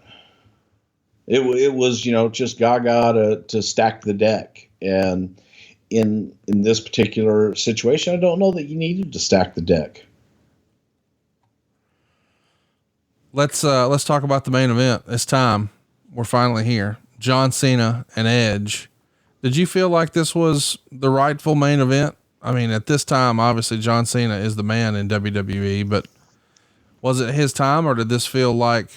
It was, just Gaga to stack the deck. And in this particular situation, I don't know that you needed to stack the deck. Let's talk about the main event. It's time. We're finally here. John Cena and Edge. Did you feel like this was the rightful main event? I mean, at this time, obviously John Cena is the man in WWE, but was it his time, or did this feel like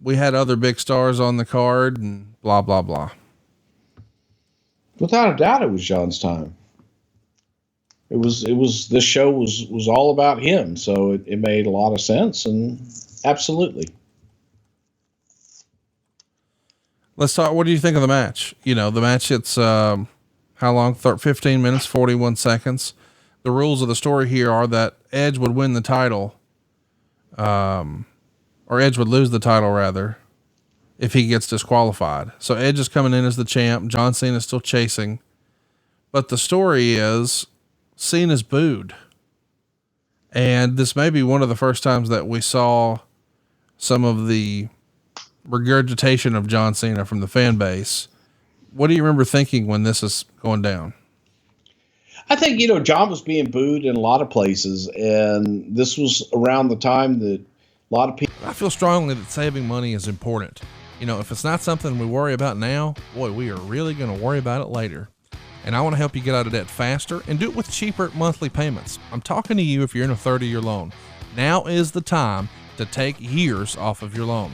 we had other big stars on the card and blah, blah, blah? Without a doubt, it was John's time. This show was all about him. So it made a lot of sense, and absolutely. Let's talk. What do you think of the match? The match, it's, how long? 15 minutes, 41 seconds. The rules of the story here are that Edge would win the title, or Edge would lose the title rather, if he gets disqualified. So Edge is coming in as the champ. John Cena is still chasing, but the story is Cena's booed. And this may be one of the first times that we saw some of the regurgitation of John Cena from the fan base. What do you remember thinking when this is going down? I think, John was being booed in a lot of places, and this was around the time that a lot of people. I feel strongly that saving money is important. If it's not something we worry about now, boy, we are really going to worry about it later. And I want to help you get out of debt faster and do it with cheaper monthly payments. I'm talking to you if you're in a 30-year loan. Now is the time to take years off of your loan.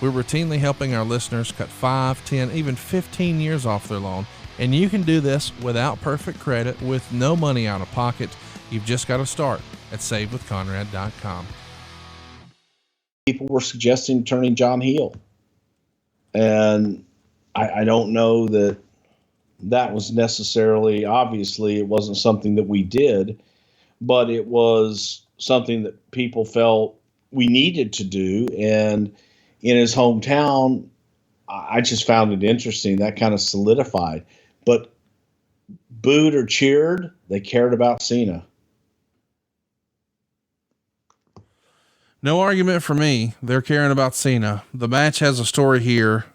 We're routinely helping our listeners cut 5, 10, even 15 years off their loan. And you can do this without perfect credit, with no money out of pocket. You've just got to start at savewithconrad.com. People were suggesting turning John heel. And I don't know that was necessarily, obviously it wasn't something that we did, but it was something that people felt we needed to do. And in his hometown, I just found it interesting. That kind of solidified. But booed or cheered, they cared about Cena. No argument for me. They're caring about Cena. The match has a story here.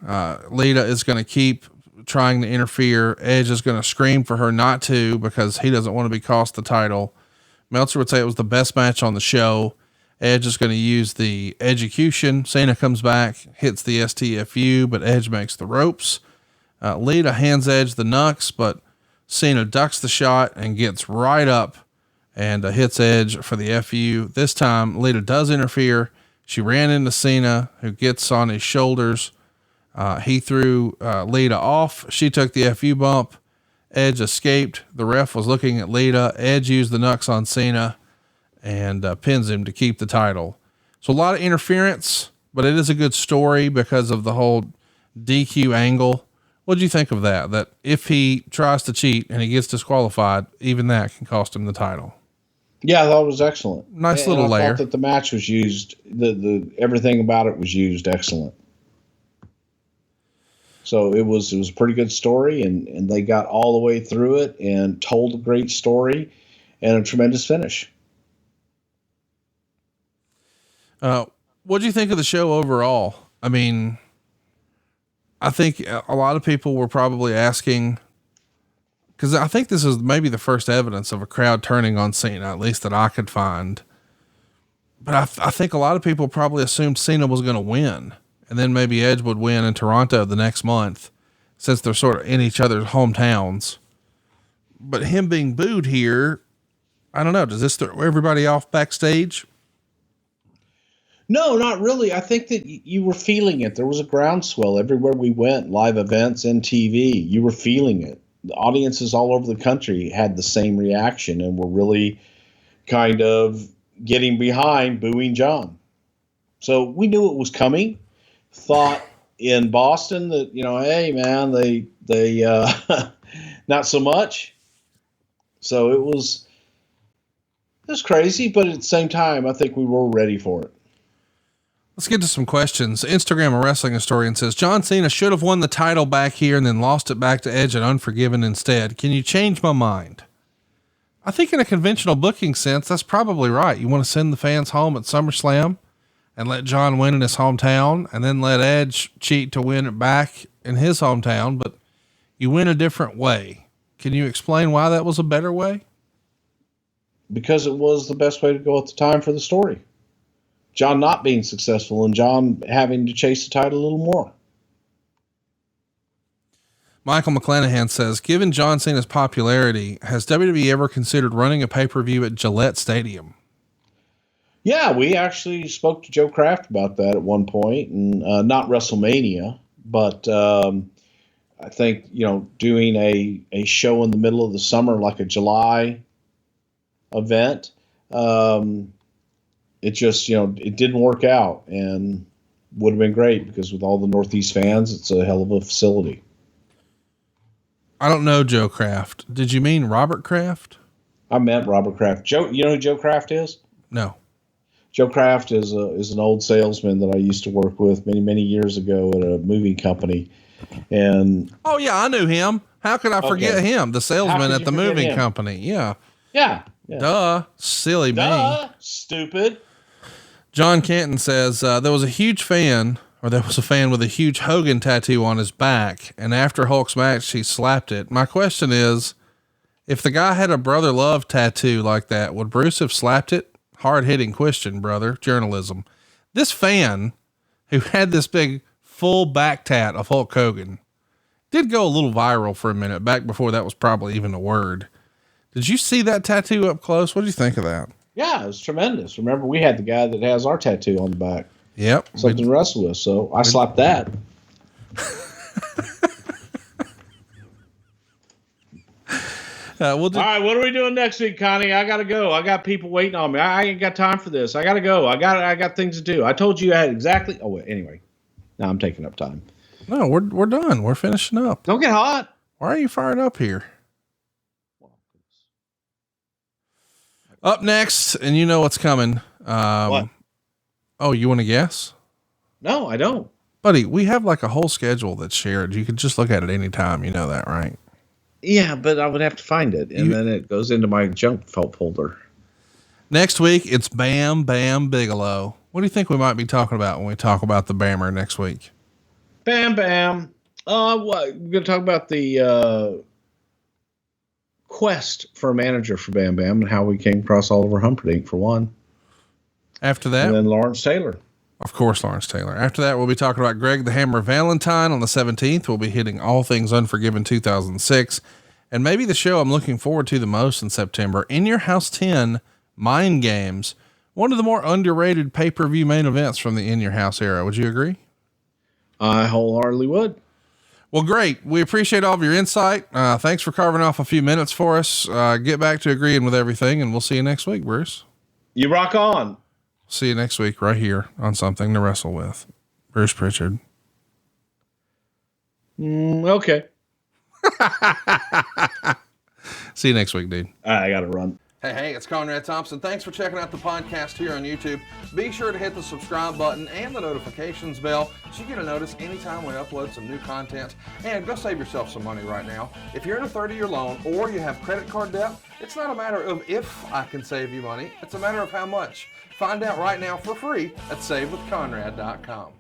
Lita is going to keep trying to interfere. Edge is going to scream for her not to, because he doesn't want to be cost the title. Meltzer would say it was the best match on the show. Edge is going to use the execution. Cena comes back, hits the STFU, but Edge makes the ropes. Lita hands Edge the knucks, but Cena ducks the shot and gets right up and hits Edge for the FU. This time, Lita does interfere. She ran into Cena, who gets on his shoulders. He threw Lita off. She took the FU bump. Edge escaped. The ref was looking at Lita. Edge used the knucks on Cena and pins him to keep the title. So a lot of interference, but it is a good story because of the whole DQ angle. What do you think of that? That if he tries to cheat and he gets disqualified, even that can cost him the title. Yeah, I thought it was excellent. Nice little layer. I thought that the match was used, the everything about it was used excellent. So it was a pretty good story, and they got all the way through it and told a great story and a tremendous finish. What do you think of the show overall? I mean, I think a lot of people were probably asking, because I think this is maybe the first evidence of a crowd turning on Cena, at least that I could find. But I think a lot of people probably assumed Cena was going to win, and then maybe Edge would win in Toronto the next month, since they're sort of in each other's hometowns. But him being booed here, I don't know. Does this throw everybody off backstage? No, not really. I think that you were feeling it. There was a groundswell everywhere we went, live events and TV. You were feeling it. The audiences all over the country had the same reaction and were really kind of getting behind booing John. So we knew it was coming. Thought in Boston that, hey man, they not so much. So it was crazy, but at the same time, I think we were ready for it. Let's get to some questions. Instagram, a wrestling historian, says John Cena should have won the title back here and then lost it back to Edge at Unforgiven instead. Can you change my mind? I think in a conventional booking sense, that's probably right. You want to send the fans home at SummerSlam and let John win in his hometown and then let Edge cheat to win it back in his hometown, but you win a different way. Can you explain why that was a better way? Because it was the best way to go at the time for the story. John not being successful and John having to chase the title a little more. Michael McClanahan says, given John Cena's popularity, has WWE ever considered running a pay-per-view at Gillette Stadium? Yeah, we actually spoke to Joe Kraft about that at one point, and not WrestleMania, but I think, doing a show in the middle of the summer, like a July event, it just, it didn't work out and would have been great because with all the Northeast fans, it's a hell of a facility. I don't know Joe Kraft. Did you mean Robert Kraft? I meant Robert Kraft. Joe, you know who Joe Kraft is? No. Joe Kraft is an old salesman that I used to work with many, many years ago at a moving company. And oh yeah, I knew him. How could I forget him? The salesman at the moving company. Yeah. Yeah. Duh. Silly me. Stupid. John Canton says, there was a fan with a huge Hogan tattoo on his back. And after Hulk's match, he slapped it. My question is, if the guy had a brother love tattoo like that, would Bruce have slapped it? Hard hitting question, brother. Journalism. This fan who had this big full back tat of Hulk Hogan did go a little viral for a minute back before that was probably even a word. Did you see that tattoo up close? What do you think of that? Yeah, it was tremendous. Remember, we had the guy that has our tattoo on the back. Yep. Something to wrestle with. So I slapped that. All right, what are we doing next week, Connie? I got to go. I got people waiting on me. I ain't got time for this. I got to go. I got things to do. I told you I had exactly. Oh, wait, anyway. Now I'm taking up time. No, we're done. We're finishing up. Don't get hot. Why are you fired up here? Up next, and you know what's coming. What? Oh, you want to guess? No, I don't. Buddy, we have like a whole schedule that's shared. You can just look at it anytime. You know that, right? Yeah, but I would have to find it, and then it goes into my junk folder. Next week, it's Bam Bam Bigelow. What do you think we might be talking about when we talk about the Bammer next week? Bam Bam. What? We're going to talk about the quest for a manager for Bam Bam and how we came across Oliver Humperdinck, for one. After that, and then Lawrence Taylor. Of course, Lawrence Taylor. After that, we'll be talking about Greg the Hammer Valentine on the 17th. We'll be hitting all things Unforgiven 2006. And maybe the show I'm looking forward to the most in September, In Your House 10 Mind Games, one of the more underrated pay-per-view main events from the In Your House era. Would you agree? I wholeheartedly would. Well, great. We appreciate all of your insight. Thanks for carving off a few minutes for us. Get back to agreeing with everything, and we'll see you next week, Bruce. You rock on. See you next week right here on Something to Wrestle With. Bruce Prichard. Okay. See you next week, dude. I got to run. Hey, it's Conrad Thompson. Thanks for checking out the podcast here on YouTube. Be sure to hit the subscribe button and the notifications bell so you get a notice anytime we upload some new content. And go save yourself some money right now. If you're in a 30-year loan or you have credit card debt, it's not a matter of if I can save you money. It's a matter of how much. Find out right now for free at SaveWithConrad.com.